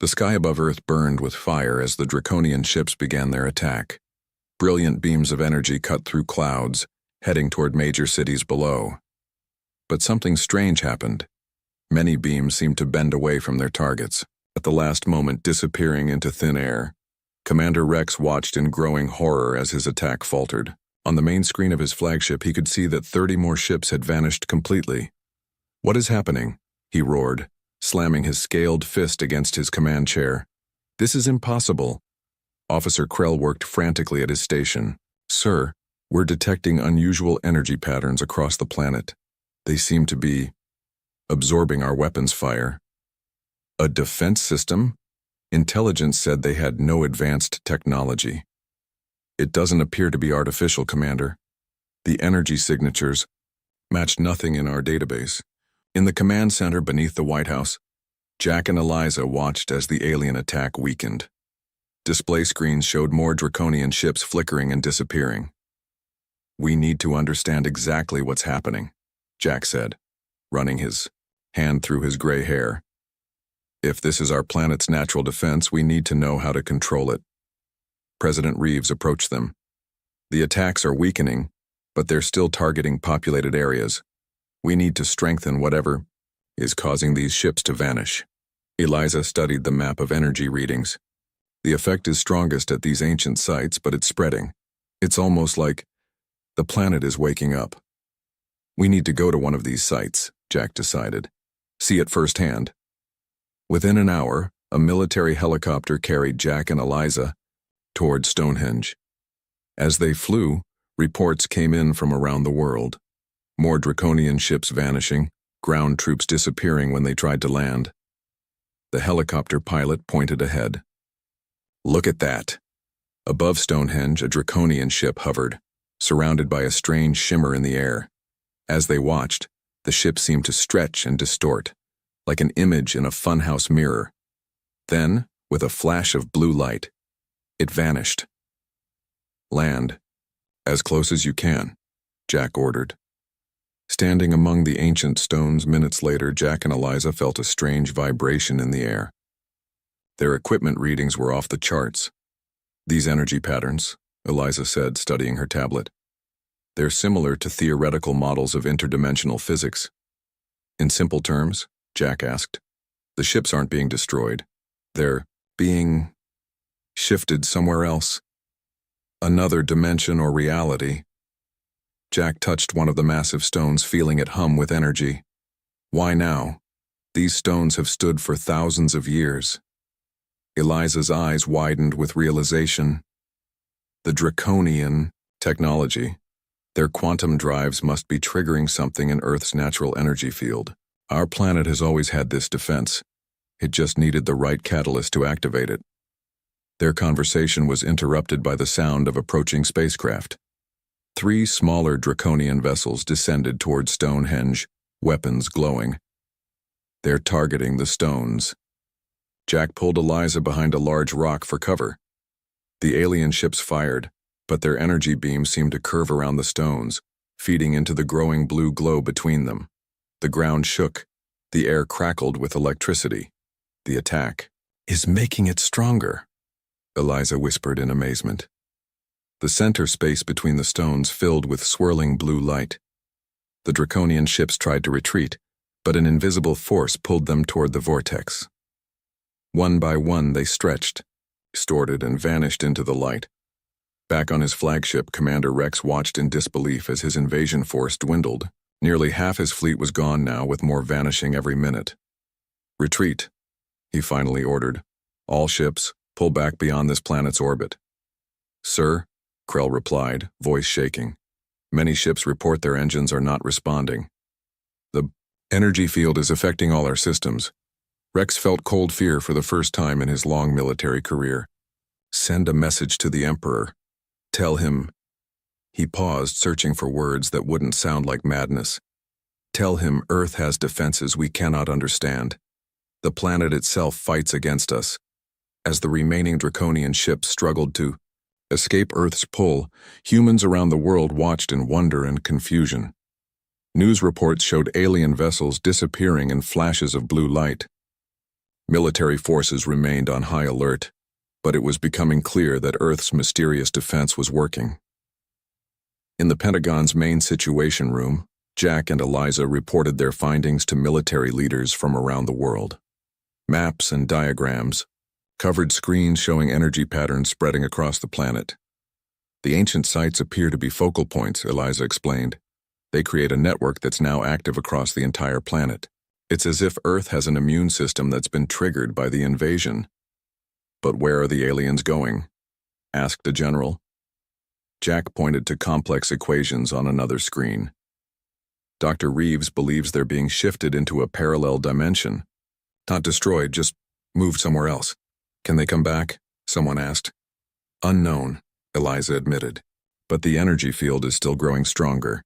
The sky above Earth burned with fire as the Draconian ships began their attack. Brilliant beams of energy cut through clouds, heading toward major cities below. But something strange happened. Many beams seemed to bend away from their targets, at the last moment disappearing into thin air. Commander Rex watched in growing horror as his attack faltered. On the main screen of his flagship, he could see that 30 more ships had vanished completely. "What is happening?" he roared, slamming his scaled fist against his command chair. "This is impossible." Officer Krell worked frantically at his station. "Sir, we're detecting unusual energy patterns across the planet. They seem to be absorbing our weapons fire." "A defense system?" Intelligence said they had no advanced technology. "It doesn't appear to be artificial, Commander. The energy signatures match nothing in our database." In the command center beneath the White House, Jack and Eliza watched as the alien attack weakened. Display screens showed more Draconian ships flickering and disappearing. "We need to understand exactly what's happening," Jack said, running his hand through his gray hair. "If this is our planet's natural defense, we need to know how to control it." President Reeves approached them. "The attacks are weakening, but they're still targeting populated areas. We need to strengthen whatever is causing these ships to vanish." Eliza studied the map of energy readings. "The effect is strongest at these ancient sites, but it's spreading. It's almost like the planet is waking up." "We need to go to one of these sites," Jack decided. "See it firsthand." Within an hour, a military helicopter carried Jack and Eliza toward Stonehenge. As they flew, reports came in from around the world. More Draconian ships vanishing, ground troops disappearing when they tried to land. The helicopter pilot pointed ahead. "Look at that." Above Stonehenge, a Draconian ship hovered, surrounded by a strange shimmer in the air. As they watched, the ship seemed to stretch and distort, like an image in a funhouse mirror. Then, with a flash of blue light, it vanished. "Land. As close as you can," Jack ordered. Standing among the ancient stones minutes later, Jack and Eliza felt a strange vibration in the air. Their equipment readings were off the charts. "These energy patterns," Eliza said, studying her tablet. "They're similar to theoretical models of interdimensional physics." "In simple terms?" Jack asked. "The ships aren't being destroyed. They're being shifted somewhere else. Another dimension or reality." Jack touched one of the massive stones, feeling it hum with energy. "Why now? These stones have stood for thousands of years." Eliza's eyes widened with realization. The Draconian technology. Their quantum drives must be triggering something in Earth's natural energy field. Our planet has always had this defense. It just needed the right catalyst to activate it. Their conversation was interrupted by the sound of approaching spacecraft. 3 smaller Draconian vessels descended toward Stonehenge, weapons glowing. "They're targeting the stones." Jack pulled Eliza behind a large rock for cover. The alien ships fired, but their energy beams seemed to curve around the stones, feeding into the growing blue glow between them. The ground shook. The air crackled with electricity. "The attack is making it stronger," Eliza whispered in amazement. The center space between the stones filled with swirling blue light. The Draconian ships tried to retreat, but an invisible force pulled them toward the vortex. One by one they stretched, distorted, and vanished into the light. Back on his flagship, Commander Rex watched in disbelief as his invasion force dwindled. Nearly half his fleet was gone now, with more vanishing every minute. "Retreat," he finally ordered. "All ships, pull back beyond this planet's orbit." "Sir," Krell replied, voice shaking. "Many ships report their engines are not responding. The energy field is affecting all our systems." Rex felt cold fear for the first time in his long military career. "Send a message to the Emperor. Tell him—" He paused, searching for words that wouldn't sound like madness. "Tell him Earth has defenses we cannot understand. The planet itself fights against us." As the remaining Draconian ships struggled to escape Earth's pull, humans around the world watched in wonder and confusion. News reports showed alien vessels disappearing in flashes of blue light. Military forces remained on high alert, but it was becoming clear that Earth's mysterious defense was working. In the Pentagon's main situation room, Jack and Eliza reported their findings to military leaders from around the world. Maps and diagrams, covered screens showing energy patterns spreading across the planet. "The ancient sites appear to be focal points," Eliza explained. "They create a network that's now active across the entire planet. It's as if Earth has an immune system that's been triggered by the invasion." "But where are the aliens going?" asked a general. Jack pointed to complex equations on another screen. "Dr. Reeves believes they're being shifted into a parallel dimension. Not destroyed, just moved somewhere else." "Can they come back?" someone asked. "Unknown," Eliza admitted. "But the energy field is still growing stronger.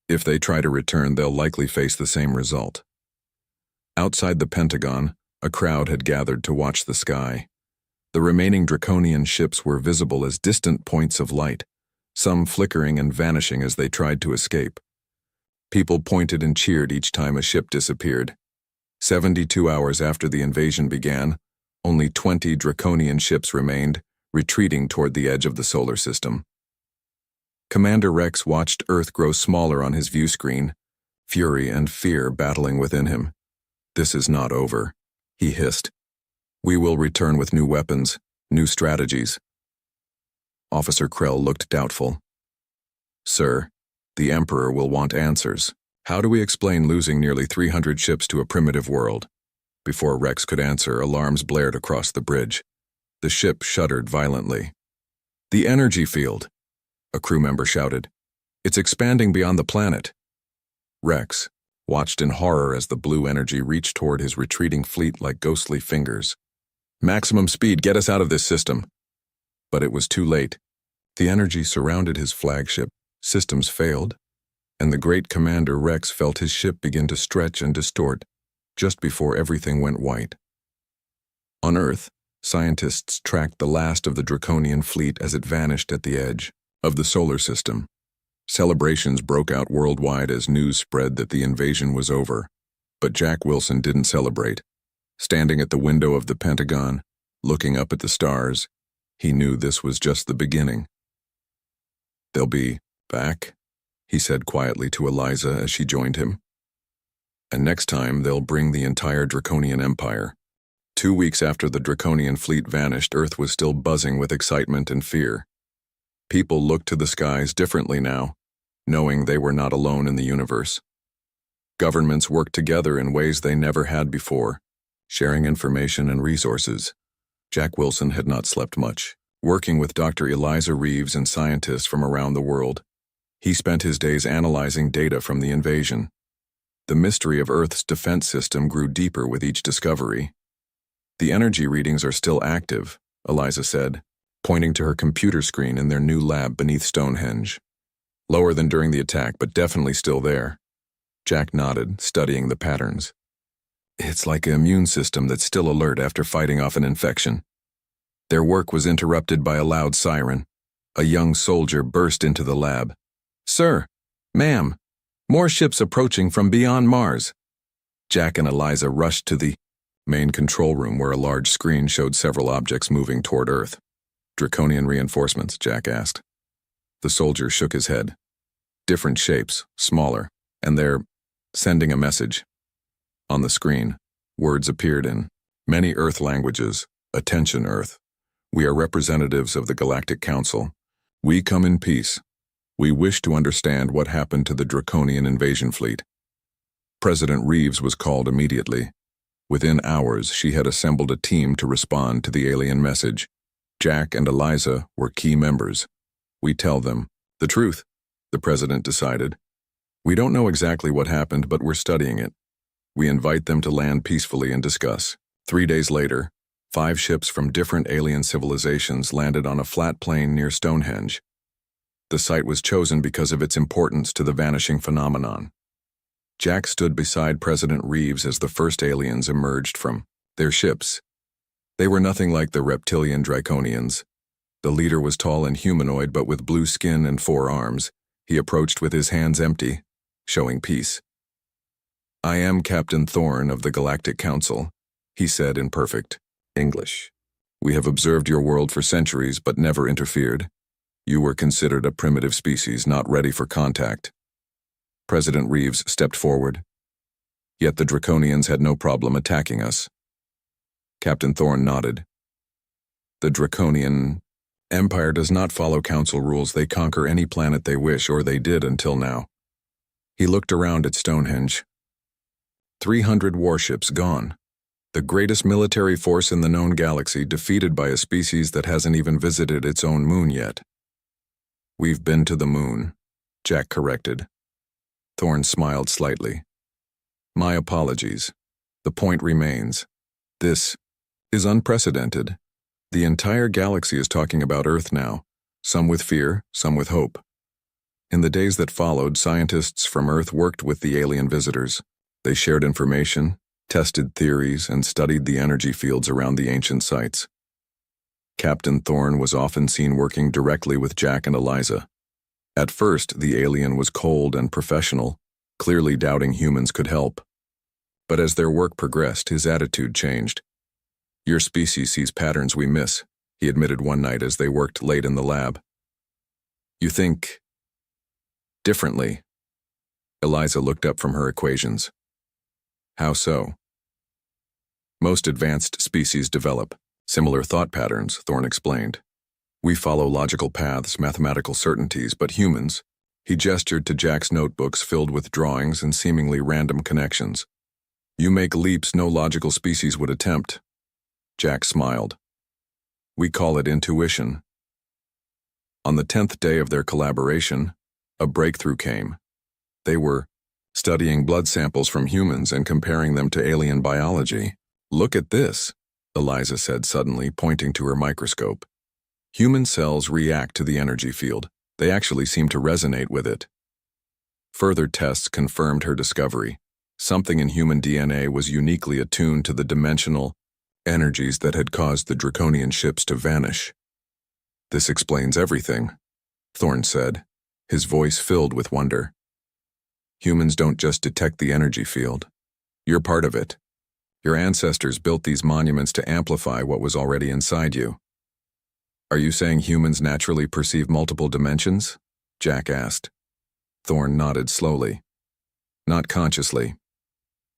If they try to return, they'll likely face the same result." Outside the Pentagon, a crowd had gathered to watch the sky. The remaining Draconian ships were visible as distant points of light, some flickering and vanishing as they tried to escape. People pointed and cheered each time a ship disappeared. 72 hours after the invasion began, only 20 Draconian ships remained, retreating toward the edge of the solar system. Commander Rex watched Earth grow smaller on his view screen, fury and fear battling within him. "This is not over," he hissed. "We will return with new weapons, new strategies." Officer Krell looked doubtful. "Sir, the Emperor will want answers. How do we explain losing nearly 300 ships to a primitive world?" Before Rex could answer, alarms blared across the bridge. The ship shuddered violently. "The energy field!" a crew member shouted. "It's expanding beyond the planet." Rex watched in horror as the blue energy reached toward his retreating fleet like ghostly fingers. "Maximum speed, get us out of this system." But it was too late. The energy surrounded his flagship, systems failed, and the great Commander Rex felt his ship begin to stretch and distort just before everything went white. On Earth, scientists tracked the last of the Draconian fleet as it vanished at the edge of the solar system. Celebrations broke out worldwide as news spread that the invasion was over, but Jack Wilson didn't celebrate. Standing at the window of the Pentagon, looking up at the stars, he knew this was just the beginning. "They'll be back," he said quietly to Eliza as she joined him. "And next time they'll bring the entire Draconian Empire." 2 weeks after the Draconian fleet vanished, Earth was still buzzing with excitement and fear. People looked to the skies differently now, knowing they were not alone in the universe. Governments worked together in ways they never had before, sharing information and resources. Jack Wilson had not slept much, working with Dr. Eliza Reeves and scientists from around the world. He spent his days analyzing data from the invasion. The mystery of Earth's defense system grew deeper with each discovery. "The energy readings are still active," Eliza said, pointing to her computer screen in their new lab beneath Stonehenge. "Lower than during the attack, but definitely still there." Jack nodded, studying the patterns. "It's like an immune system that's still alert after fighting off an infection." Their work was interrupted by a loud siren. A young soldier burst into the lab. "Sir, ma'am, more ships approaching from beyond Mars." Jack and Eliza rushed to the main control room where a large screen showed several objects moving toward Earth. "Draconian reinforcements?" Jack asked. The soldier shook his head. "Different shapes, smaller, and they're sending a message." On the screen, words appeared in many Earth languages. "Attention, Earth. We are representatives of the Galactic Council. We come in peace. We wish to understand what happened to the Draconian invasion fleet. President Reeves was called immediately. Within hours, she had assembled a team to respond to the alien message. Jack and Eliza were key members. We tell them the truth, the president decided. We don't know exactly what happened, but we're studying it. We invite them to land peacefully and discuss. 3 days later, 5 ships from different alien civilizations landed on a flat plain near Stonehenge. The site was chosen because of its importance to the vanishing phenomenon. Jack stood beside President Reeves as the first aliens emerged from their ships. They were nothing like the reptilian Draconians. The leader was tall and humanoid, but with blue skin and 4 arms. He approached with his hands empty, showing peace. "I am Captain Thorne of the Galactic Council," he said in perfect English. "We have observed your world for centuries, but never interfered. You were considered a primitive species, not ready for contact." President Reeves stepped forward. Yet the Draconians had no problem attacking us. Captain Thorne nodded. "The Draconian Empire does not follow Council rules. They conquer any planet they wish, or they did until now." He looked around at Stonehenge. 300 warships gone. The greatest military force in the known galaxy, defeated by a species that hasn't even visited its own moon yet. "We've been to the moon," Jack corrected. Thorne smiled slightly. "My apologies. The point remains. This is unprecedented. The entire galaxy is talking about Earth now, some with fear, some with hope. In the days that followed, scientists from Earth worked with the alien visitors. They shared information, tested theories, and studied the energy fields around the ancient sites. Captain Thorne was often seen working directly with Jack and Eliza. At first, the alien was cold and professional, clearly doubting humans could help. But as their work progressed, his attitude changed. "Your species sees patterns we miss," he admitted one night as they worked late in the lab. "You think differently." Eliza looked up from her equations. "How so?" "Most advanced species develop similar thought patterns," Thorne explained. "We follow logical paths, mathematical certainties, but humans," he gestured to Jack's notebooks filled with drawings and seemingly random connections. "You make leaps no logical species would attempt." Jack smiled. "We call it intuition." On the 10th day of their collaboration, a breakthrough came. They were studying blood samples from humans and comparing them to alien biology. "Look at this," Eliza said suddenly, pointing to her microscope. "Human cells react to the energy field. They actually seem to resonate with it." Further tests confirmed her discovery. Something in human DNA was uniquely attuned to the dimensional energies that had caused the Draconian ships to vanish. "This explains everything," Thorne said, his voice filled with wonder. "Humans don't just detect the energy field. You're part of it. Your ancestors built these monuments to amplify what was already inside you." "Are you saying humans naturally perceive multiple dimensions?" Jack asked. Thorne nodded slowly. "Not consciously.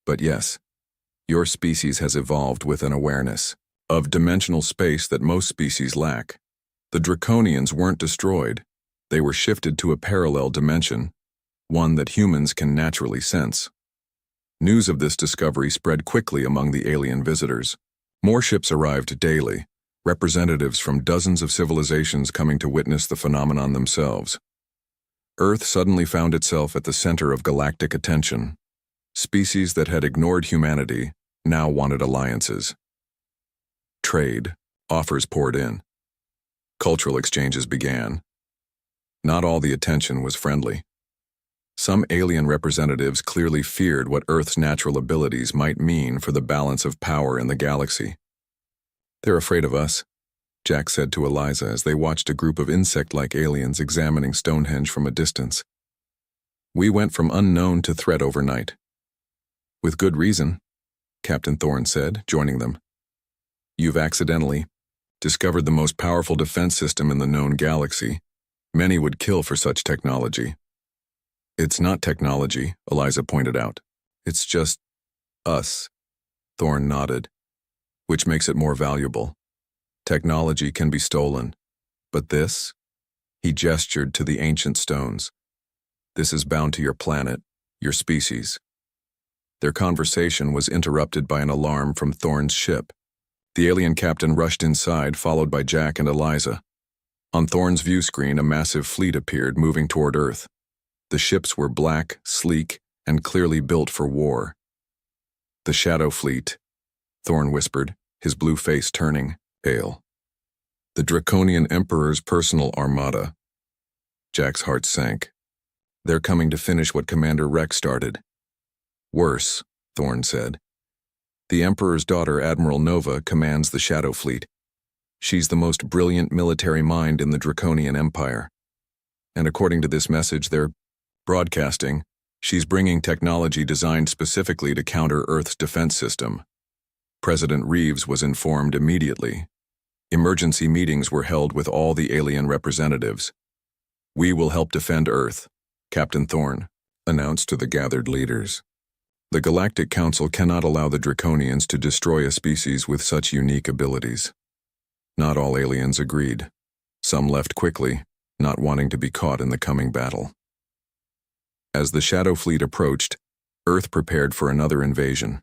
But yes, your species has evolved with an awareness of dimensional space that most species lack. The Draconians weren't destroyed. They were shifted to a parallel dimension, one that humans can naturally sense." News of this discovery spread quickly among the alien visitors. More ships arrived daily, representatives from dozens of civilizations coming to witness the phenomenon themselves. Earth suddenly found itself at the center of galactic attention. Species that had ignored humanity now wanted alliances. Trade, offers poured in. Cultural exchanges began. Not all the attention was friendly. Some alien representatives clearly feared what Earth's natural abilities might mean for the balance of power in the galaxy. "They're afraid of us," Jack said to Eliza as they watched a group of insect-like aliens examining Stonehenge from a distance. "We went from unknown to threat overnight." "With good reason," Captain Thorne said, joining them. "You've accidentally discovered the most powerful defense system in the known galaxy. Many would kill for such technology." "It's not technology," Eliza pointed out. "It's just us." Thorne nodded. "Which makes it more valuable. Technology can be stolen. But this? He gestured to the ancient stones. "This is bound to your planet, your species." Their conversation was interrupted by an alarm from Thorne's ship. The alien captain rushed inside, followed by Jack and Eliza. On Thorne's view screen, a massive fleet appeared, moving toward Earth. The ships were black, sleek, and clearly built for war. "The Shadow Fleet," Thorne whispered, his blue face turning pale. "The Draconian Emperor's personal armada." Jack's heart sank. "They're coming to finish what Commander Rex started." "Worse," Thorne said. "The Emperor's daughter, Admiral Nova, commands the Shadow Fleet. She's the most brilliant military mind in the Draconian Empire. And according to this message they're broadcasting, she's bringing technology designed specifically to counter Earth's defense system." President Reeves was informed immediately. Emergency meetings were held with all the alien representatives. "We will help defend Earth," Captain Thorne announced to the gathered leaders. "The Galactic Council cannot allow the Draconians to destroy a species with such unique abilities." Not all aliens agreed. Some left quickly, not wanting to be caught in the coming battle. As the Shadow Fleet approached, Earth prepared for another invasion.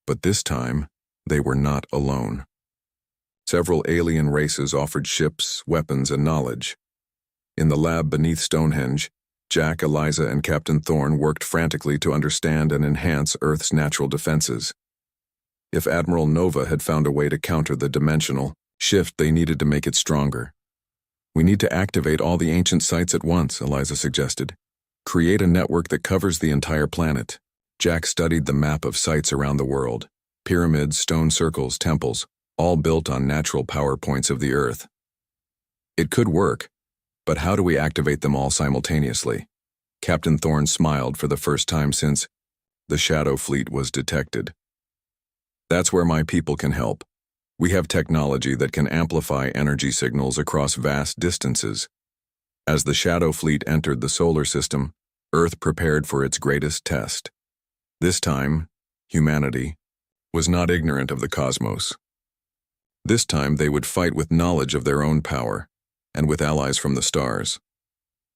But this time, they were not alone. Several alien races offered ships, weapons, and knowledge. In the lab beneath Stonehenge, Jack, Eliza, and Captain Thorne worked frantically to understand and enhance Earth's natural defenses. If Admiral Nova had found a way to counter the dimensional shift, they needed to make it stronger. "We need to activate all the ancient sites at once," Eliza suggested. "Create a network that covers the entire planet." Jack studied the map of sites around the world. Pyramids, stone circles, temples, all built on natural power points of the Earth. It could work, but how do we activate them all simultaneously? Captain Thorne smiled for the first time since the Shadow Fleet was detected. "That's where my people can help. We have technology that can amplify energy signals across vast distances." As the Shadow Fleet entered the solar system, Earth prepared for its greatest test. This time, humanity was not ignorant of the cosmos. This time they would fight with knowledge of their own power, and with allies from the stars.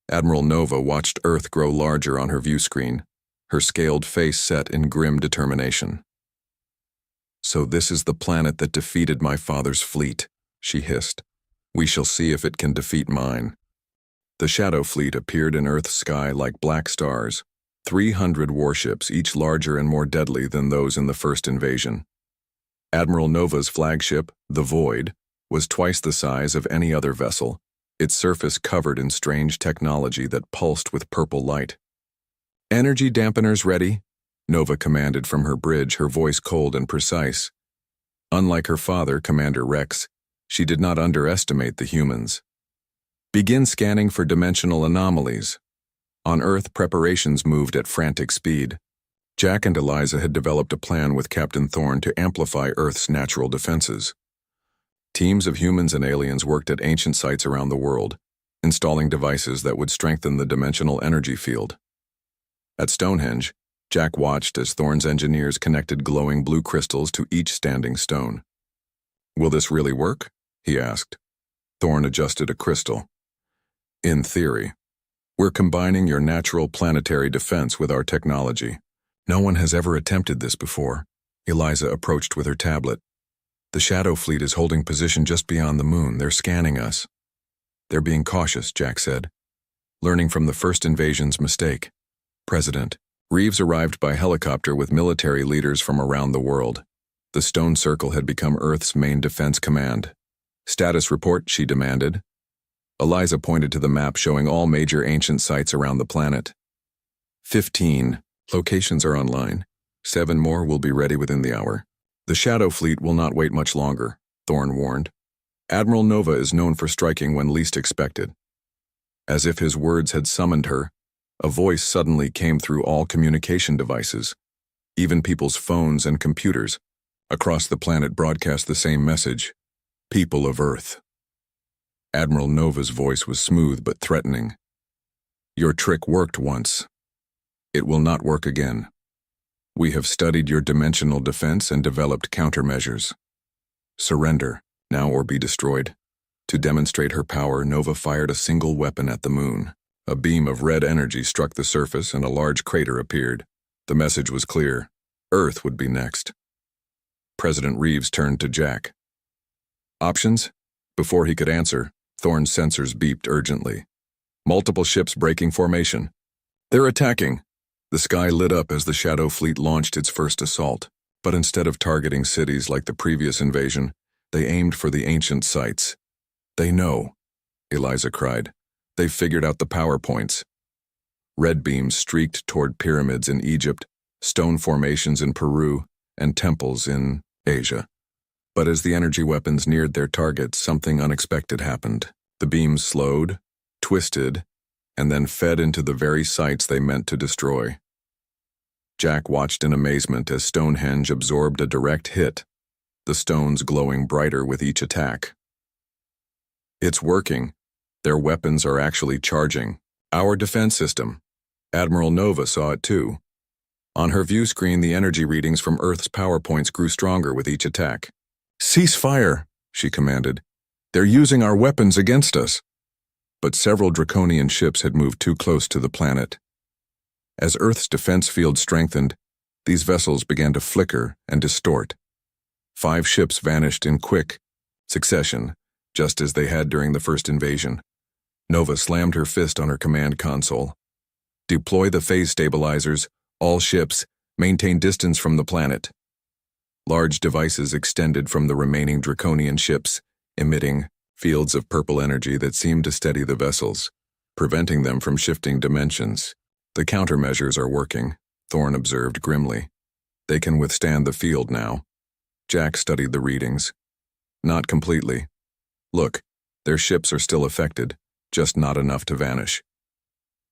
Admiral Nova watched Earth grow larger on her view screen, her scaled face set in grim determination. "So this is the planet that defeated my father's fleet," she hissed. "We shall see if it can defeat mine." The Shadow Fleet appeared in Earth's sky like black stars, 300 warships, each larger and more deadly than those in the first invasion. Admiral Nova's flagship, the Void, was twice the size of any other vessel, its surface covered in strange technology that pulsed with purple light. "Energy dampeners ready," Nova commanded from her bridge, her voice cold and precise. Unlike her father, Commander Rex, she did not underestimate the humans. "Begin scanning for dimensional anomalies." On Earth, preparations moved at frantic speed. Jack and Eliza had developed a plan with Captain Thorne to amplify Earth's natural defenses. Teams of humans and aliens worked at ancient sites around the world, installing devices that would strengthen the dimensional energy field. At Stonehenge, Jack watched as Thorne's engineers connected glowing blue crystals to each standing stone. "Will this really work?" he asked. Thorne adjusted a crystal. "In theory. We're combining your natural planetary defense with our technology. No one has ever attempted this before." Eliza approached with her tablet. "The Shadow Fleet is holding position just beyond the moon. They're scanning us." "They're being cautious," Jack said, learning from the first invasion's mistake. President Reeves arrived by helicopter with military leaders from around the world. The stone circle had become Earth's main defense command. "Status report," she demanded. Eliza pointed to the map showing all major ancient sites around the planet. 15 locations are online. 7 more will be ready within the hour. "The Shadow Fleet will not wait much longer," Thorne warned. "Admiral Nova is known for striking when least expected." As if his words had summoned her, a voice suddenly came through all communication devices. Even people's phones and computers across the planet broadcast the same message: "People of Earth." Admiral Nova's voice was smooth but threatening. "Your trick worked once. It will not work again. We have studied your dimensional defense and developed countermeasures. Surrender, now or be destroyed." To demonstrate her power, Nova fired a single weapon at the moon. A beam of red energy struck the surface and a large crater appeared. The message was clear. Earth would be next. President Reeves turned to Jack. Options? Before he could answer, Thorne's sensors beeped urgently. Multiple ships breaking formation. They're attacking. The sky lit up as the Shadow Fleet launched its first assault, but instead of targeting cities like the previous invasion, they aimed for the ancient sites. They know, Eliza cried. They've figured out the power points. Red beams streaked toward pyramids in Egypt, stone formations in Peru, and temples in Asia. But as the energy weapons neared their targets, something unexpected happened. The beams slowed, twisted, and then fed into the very sites they meant to destroy. Jack watched in amazement as Stonehenge absorbed a direct hit, the stones glowing brighter with each attack. It's working. Their weapons are actually charging. Our defense system. Admiral Nova saw it too. On her view screen, the energy readings from Earth's power points grew stronger with each attack. "Cease fire," she commanded. "They're using our weapons against us." But several draconian ships had moved too close to the planet. As Earth's defense field strengthened, these vessels began to flicker and distort. 5 ships vanished in quick succession, just as they had during the first invasion. Nova slammed her fist on her command console. "Deploy the phase stabilizers. All ships. Maintain distance from the planet." Large devices extended from the remaining draconian ships, emitting fields of purple energy that seemed to steady the vessels, preventing them from shifting dimensions. "The countermeasures are working," Thorne observed grimly. "They can withstand the field now." Jack studied the readings. "Not completely. Look, their ships are still affected, just not enough to vanish."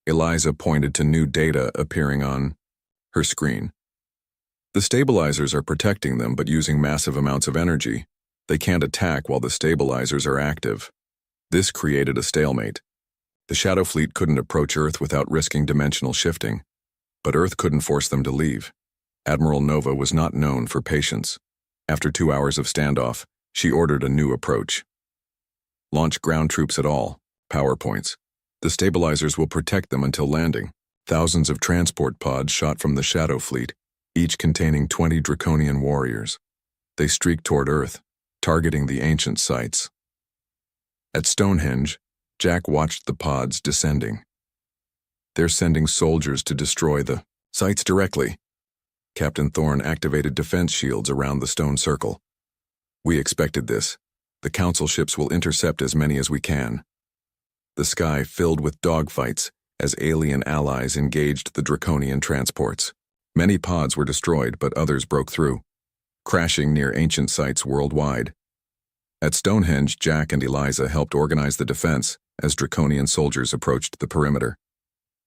Eliza pointed to new data appearing on her screen. "The stabilizers are protecting them but using massive amounts of energy. They can't attack while the stabilizers are active." This created a stalemate. The Shadow Fleet couldn't approach Earth without risking dimensional shifting, but Earth couldn't force them to leave. Admiral Nova was not known for patience. After 2 hours of standoff, she ordered a new approach. "Launch ground troops at all power points. The stabilizers will protect them until landing." Thousands of transport pods shot from the Shadow Fleet, each containing 20 draconian warriors. They streaked toward Earth, targeting the ancient sites. At Stonehenge, Jack watched the pods descending. "They're sending soldiers to destroy the sites directly." Captain Thorne activated defense shields around the stone circle. "We expected this. The Council ships will intercept as many as we can." The sky filled with dogfights as alien allies engaged the draconian transports. Many pods were destroyed, but others broke through, crashing near ancient sites worldwide. At Stonehenge, Jack and Eliza helped organize the defense as draconian soldiers approached the perimeter.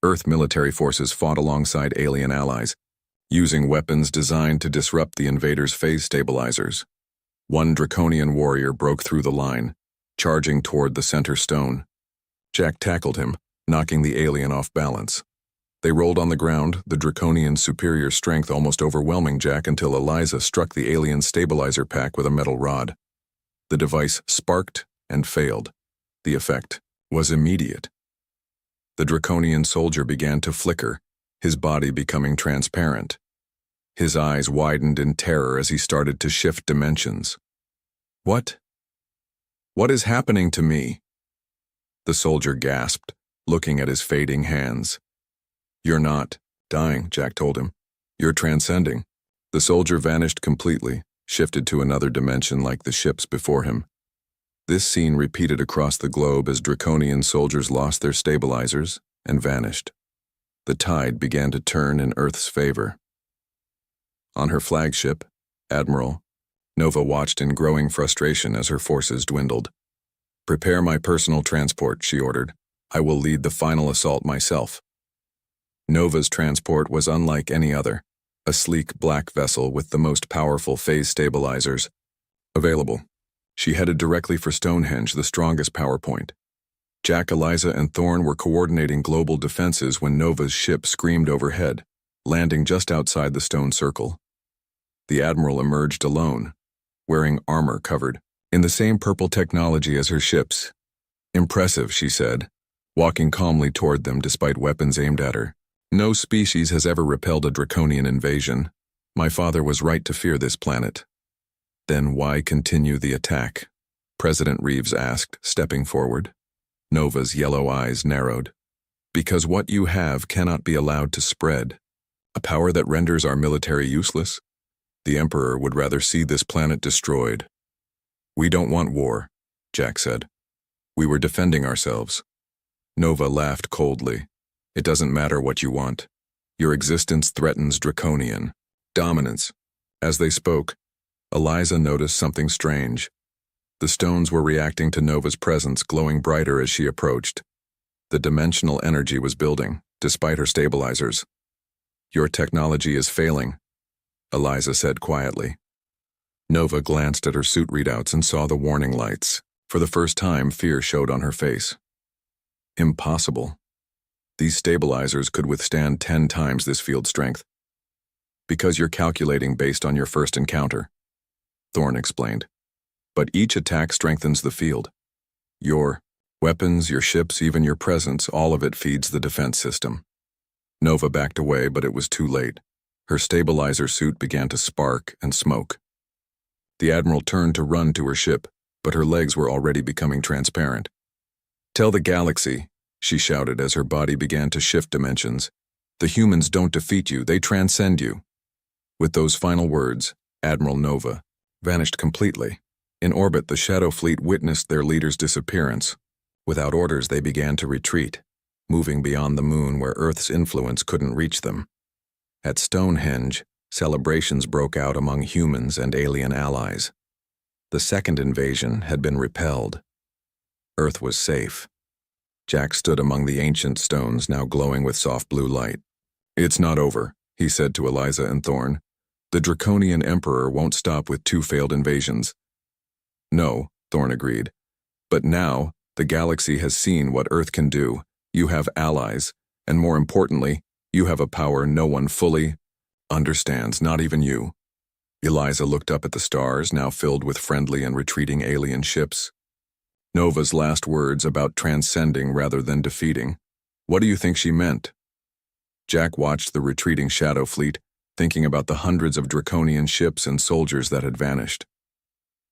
Earth military forces fought alongside alien allies, using weapons designed to disrupt the invaders' phase stabilizers. One draconian warrior broke through the line, charging toward the center stone. Jack tackled him, knocking the alien off balance. They rolled on the ground, the draconian's superior strength almost overwhelming Jack until Eliza struck the alien's stabilizer pack with a metal rod. The device sparked and failed. The effect was immediate. The draconian soldier began to flicker, his body becoming transparent. His eyes widened in terror as he started to shift dimensions. What is happening to me?" The soldier gasped, looking at his fading hands. "You're not dying," Jack told him. "You're transcending." The soldier vanished completely, shifted to another dimension like the ships before him. This scene repeated across the globe as draconian soldiers lost their stabilizers and vanished. The tide began to turn in Earth's favor. On her flagship, Admiral, Nova watched in growing frustration as her forces dwindled. "Prepare my personal transport," she ordered. "I will lead the final assault myself." Nova's transport was unlike any other, a sleek black vessel with the most powerful phase stabilizers available. She headed directly for Stonehenge, the strongest power point. Jack, Eliza, and Thorne were coordinating global defenses when Nova's ship screamed overhead, landing just outside the stone circle. The Admiral emerged alone, wearing armor covered in the same purple technology as her ships. Impressive, she said, walking calmly toward them despite weapons aimed at her. No species has ever repelled a draconian invasion. My father was right to fear this planet. Then why continue the attack? President Reeves asked, stepping forward. Nova's yellow eyes narrowed. Because what you have cannot be allowed to spread. A power that renders our military useless? The Emperor would rather see this planet destroyed. We don't want war, Jack said. We were defending ourselves. Nova laughed coldly. It doesn't matter what you want. Your existence threatens draconian dominance. As they spoke, Eliza noticed something strange. The stones were reacting to Nova's presence, glowing brighter as she approached. The dimensional energy was building, despite her stabilizers. Your technology is failing, Eliza said quietly. Nova glanced at her suit readouts and saw the warning lights. For the first time, fear showed on her face. Impossible. These stabilizers could withstand 10 times this field strength. Because you're calculating based on your first encounter, Thorne explained. But each attack strengthens the field. Your weapons, your ships, even your presence, all of it feeds the defense system. Nova backed away, but it was too late. Her stabilizer suit began to spark and smoke. The Admiral turned to run to her ship, but her legs were already becoming transparent. Tell the galaxy, she shouted as her body began to shift dimensions. The humans don't defeat you, they transcend you. With those final words, Admiral Nova vanished completely. In orbit, the Shadow Fleet witnessed their leader's disappearance. Without orders, they began to retreat, moving beyond the moon where Earth's influence couldn't reach them. At Stonehenge, celebrations broke out among humans and alien allies. The second invasion had been repelled. Earth was safe. Jack stood among the ancient stones, now glowing with soft blue light. It's not over, he said to Eliza and Thorne. The Draconian Emperor won't stop with 2 failed invasions. No, Thorne agreed. But now, the galaxy has seen what Earth can do. You have allies, and more importantly, you have a power no one fully understands, not even you. Eliza looked up at the stars, now filled with friendly and retreating alien ships. Nova's last words about transcending rather than defeating. What do you think she meant? Jack watched the retreating Shadow Fleet, thinking about the hundreds of draconian ships and soldiers that had vanished.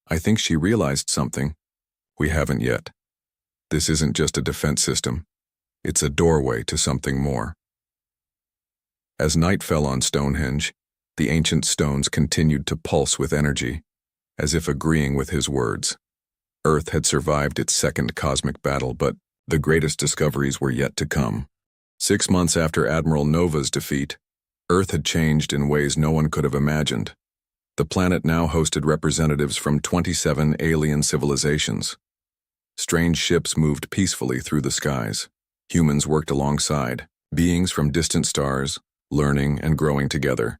I think she realized something. We haven't yet. This isn't just a defense system. It's a doorway to something more. As night fell on Stonehenge, the ancient stones continued to pulse with energy, as if agreeing with his words. Earth had survived its second cosmic battle, but the greatest discoveries were yet to come. 6 months after Admiral Nova's defeat, Earth had changed in ways no one could have imagined. The planet now hosted representatives from 27 alien civilizations. Strange ships moved peacefully through the skies. Humans worked alongside, beings from distant stars, learning and growing together.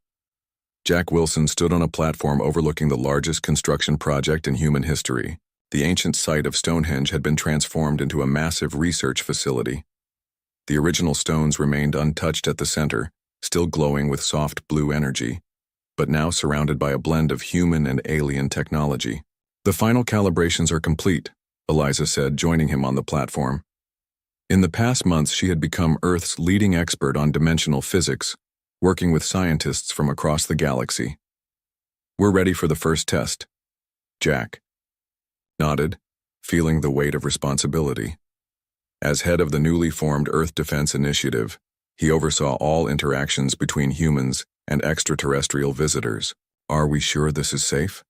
Jack Wilson stood on a platform overlooking the largest construction project in human history. The ancient site of Stonehenge had been transformed into a massive research facility. The original stones remained untouched at the center, still glowing with soft blue energy, but now surrounded by a blend of human and alien technology. The final calibrations are complete, Eliza said, joining him on the platform. In the past months, she had become Earth's leading expert on dimensional physics, working with scientists from across the galaxy. We're ready for the first test. Jack nodded, feeling the weight of responsibility. As head of the newly formed Earth Defense Initiative, he oversaw all interactions between humans and extraterrestrial visitors. Are we sure this is safe?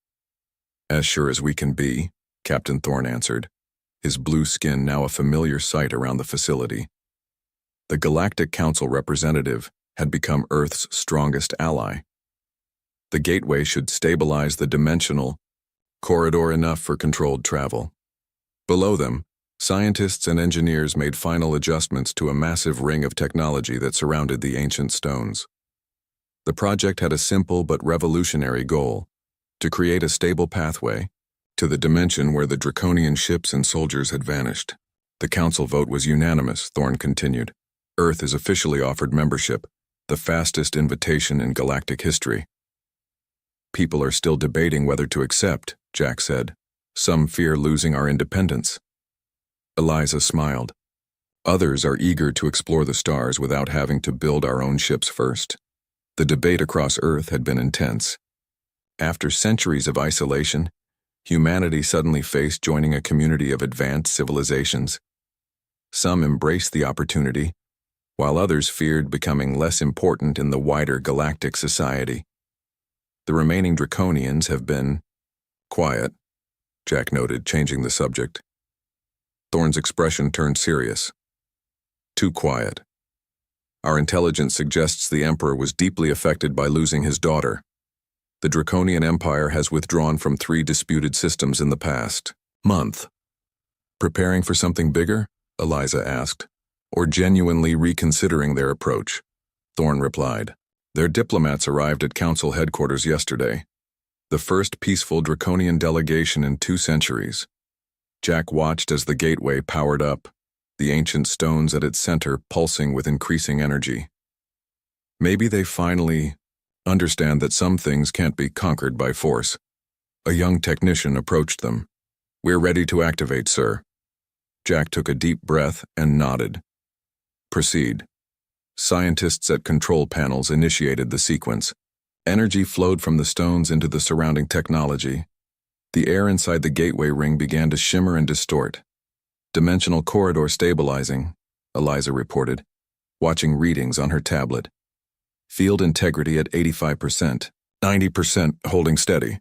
As sure as we can be, Captain Thorne answered, his blue skin now a familiar sight around the facility. The Galactic Council representative had become Earth's strongest ally. The gateway should stabilize the dimensional corridor enough for controlled travel. Below them, scientists and engineers made final adjustments to a massive ring of technology that surrounded the ancient stones. The project had a simple but revolutionary goal: to create a stable pathway to the dimension where the draconian ships and soldiers had vanished. The council vote was unanimous, Thorne continued. Earth is officially offered membership, the fastest invitation in galactic history. People are still debating whether to accept, Jack said. Some fear losing our independence. Eliza smiled. Others are eager to explore the stars without having to build our own ships first. The debate across Earth had been intense. After centuries of isolation, humanity suddenly faced joining a community of advanced civilizations. Some embraced the opportunity, while others feared becoming less important in the wider galactic society. The remaining Draconians have been quiet, Jack noted, changing the subject. Thorne's expression turned serious. Too quiet. Our intelligence suggests the Emperor was deeply affected by losing his daughter. The Draconian Empire has withdrawn from 3 disputed systems in the past month. Preparing for something bigger? Eliza asked. Or genuinely reconsidering their approach? Thorne replied. Their diplomats arrived at Council headquarters yesterday. The first peaceful Draconian delegation in 2 centuries. Jack watched as the gateway powered up, the ancient stones at its center pulsing with increasing energy. Maybe they finally understand that some things can't be conquered by force. A young technician approached them. We're ready to activate, sir. Jack took a deep breath and nodded. Proceed. Scientists at control panels initiated the sequence. Energy flowed from the stones into the surrounding technology. The air inside the gateway ring began to shimmer and distort. Dimensional corridor stabilizing, Eliza reported, watching readings on her tablet. Field integrity at 85%, 90% holding steady.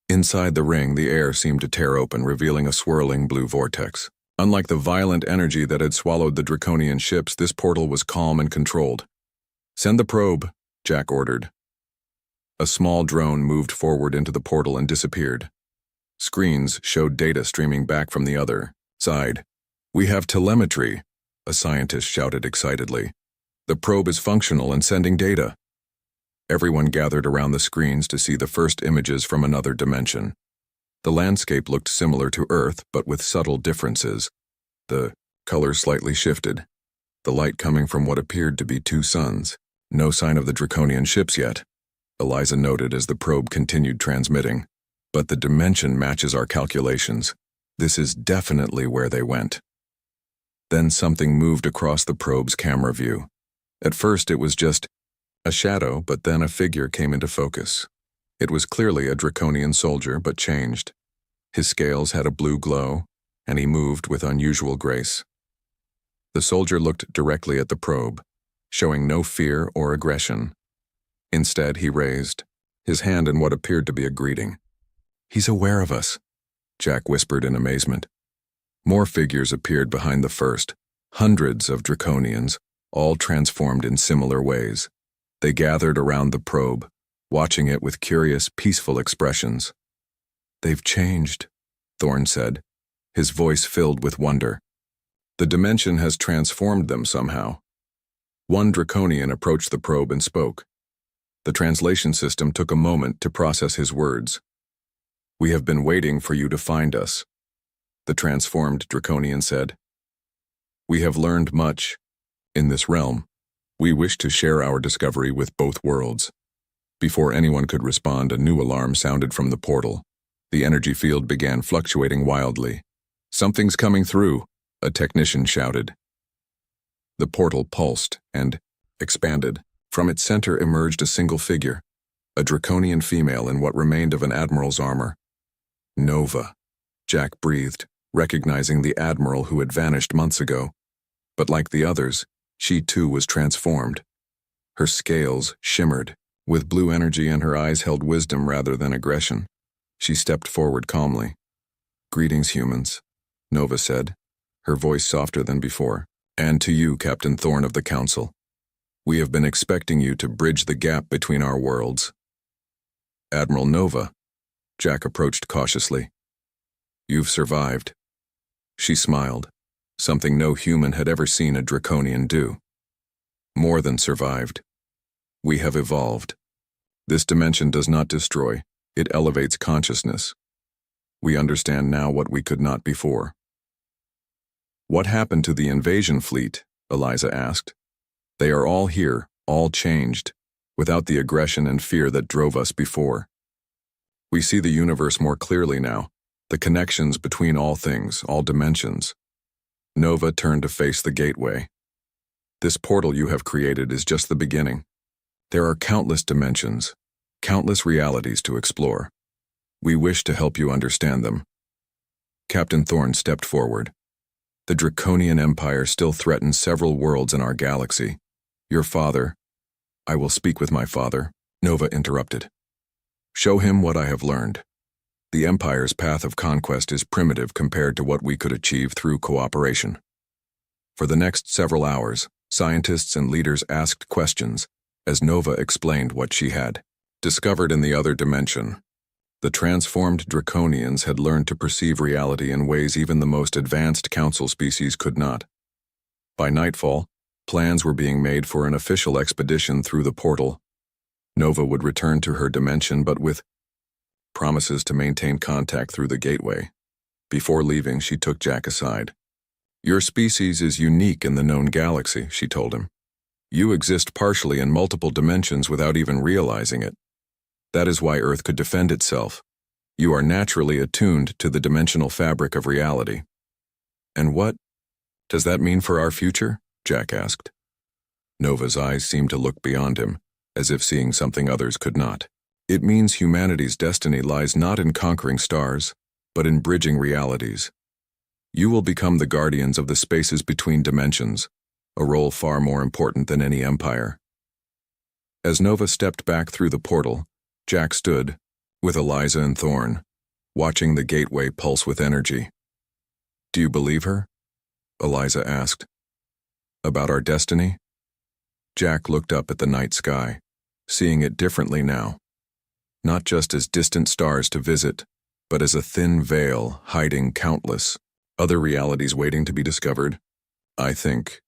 Inside the ring, the air seemed to tear open, revealing a swirling blue vortex. Unlike the violent energy that had swallowed the Draconian ships, this portal was calm and controlled. Send the probe, Jack ordered. A small drone moved forward into the portal and disappeared. Screens showed data streaming back from the other side. We have telemetry, a scientist shouted excitedly. The probe is functional and sending data. Everyone gathered around the screens to see the first images from another dimension. The landscape looked similar to Earth, but with subtle differences. The colors slightly shifted, the light coming from what appeared to be 2 suns. No sign of the Draconian ships yet, Eliza noted as the probe continued transmitting. But the dimension matches our calculations. This is definitely where they went. Then something moved across the probe's camera view. At first it was just a shadow, but then a figure came into focus. It was clearly a Draconian soldier, but changed. His scales had a blue glow, and he moved with unusual grace. The soldier looked directly at the probe, showing no fear or aggression. Instead, he raised his hand in what appeared to be a greeting. He's aware of us, Jack whispered in amazement. More figures appeared behind the first, hundreds of Draconians, all transformed in similar ways. They gathered around the probe, watching it with curious, peaceful expressions. They've changed, Thorne said, his voice filled with wonder. The dimension has transformed them somehow. One Draconian approached the probe and spoke. The translation system took a moment to process his words. We have been waiting for you to find us, the transformed Draconian said. We have learned much in this realm. We wish to share our discovery with both worlds. Before anyone could respond, a new alarm sounded from the portal. The energy field began fluctuating wildly. Something's coming through, a technician shouted. The portal pulsed and expanded. From its center emerged a single figure, a Draconian female in what remained of an admiral's armor. Nova, Jack breathed, recognizing the admiral who had vanished months ago. But like the others, she too was transformed. Her scales shimmered, with blue energy, and her eyes held wisdom rather than aggression. She stepped forward calmly. Greetings, humans, Nova said, her voice softer than before. And to you, Captain Thorne of the Council. We have been expecting you to bridge the gap between our worlds. Admiral Nova, Jack approached cautiously. You've survived. She smiled, something no human had ever seen a Draconian do. More than survived. We have evolved. This dimension does not destroy, it elevates consciousness. We understand now what we could not before. What happened to the invasion fleet? Eliza asked. They are all here, all changed, without the aggression and fear that drove us before. We see the universe more clearly now. the connections between all things, all dimensions. Nova turned to face the gateway. This portal you have created is just the beginning. There are countless dimensions, countless realities to explore. We wish to help you understand them. Captain Thorne stepped forward. The Draconian Empire still threatens several worlds in our galaxy. Your father— I will speak with my father, Nova interrupted. Show him what I have learned. The Empire's path of conquest is primitive compared to what we could achieve through cooperation. For the next several hours, scientists and leaders asked questions as Nova explained what she had discovered in the other dimension. The transformed Draconians had learned to perceive reality in ways even the most advanced council species could not. By nightfall, plans were being made for an official expedition through the portal. Nova would return to her dimension, but with promises to maintain contact through the gateway. Before leaving, she took Jack aside. Your species is unique in the known galaxy, she told him. You exist partially in multiple dimensions without even realizing it. That is why Earth could defend itself. You are naturally attuned to the dimensional fabric of reality. And what does that mean for our future? Jack asked. Nova's eyes seemed to look beyond him, as if seeing something others could not. It means humanity's destiny lies not in conquering stars, but in bridging realities. You will become the guardians of the spaces between dimensions, a role far more important than any empire. As Nova stepped back through the portal, Jack stood, with Eliza and Thorne, watching the gateway pulse with energy. Do you believe her? Eliza asked. About our destiny? Jack looked up at the night sky, seeing it differently now. Not just as distant stars to visit, but as a thin veil hiding countless other realities waiting to be discovered. I think,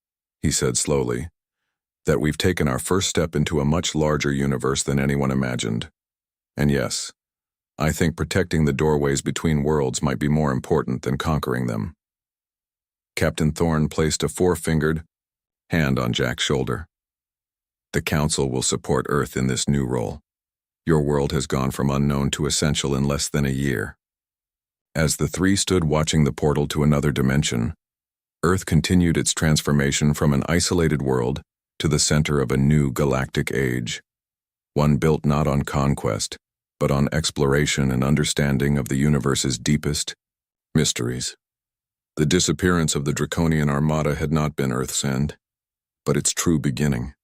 he said slowly, that we've taken our first step into a much larger universe than anyone imagined. And yes, I think protecting the doorways between worlds might be more important than conquering them. Captain Thorne placed a four-fingered hand on Jack's shoulder. The Council will support Earth in this new role. Your world has gone from unknown to essential in less than a year. As the three stood watching the portal to another dimension, Earth continued its transformation from an isolated world to the center of a new galactic age, one built not on conquest, but on exploration and understanding of the universe's deepest mysteries. The disappearance of the Draconian Armada had not been Earth's end, but its true beginning.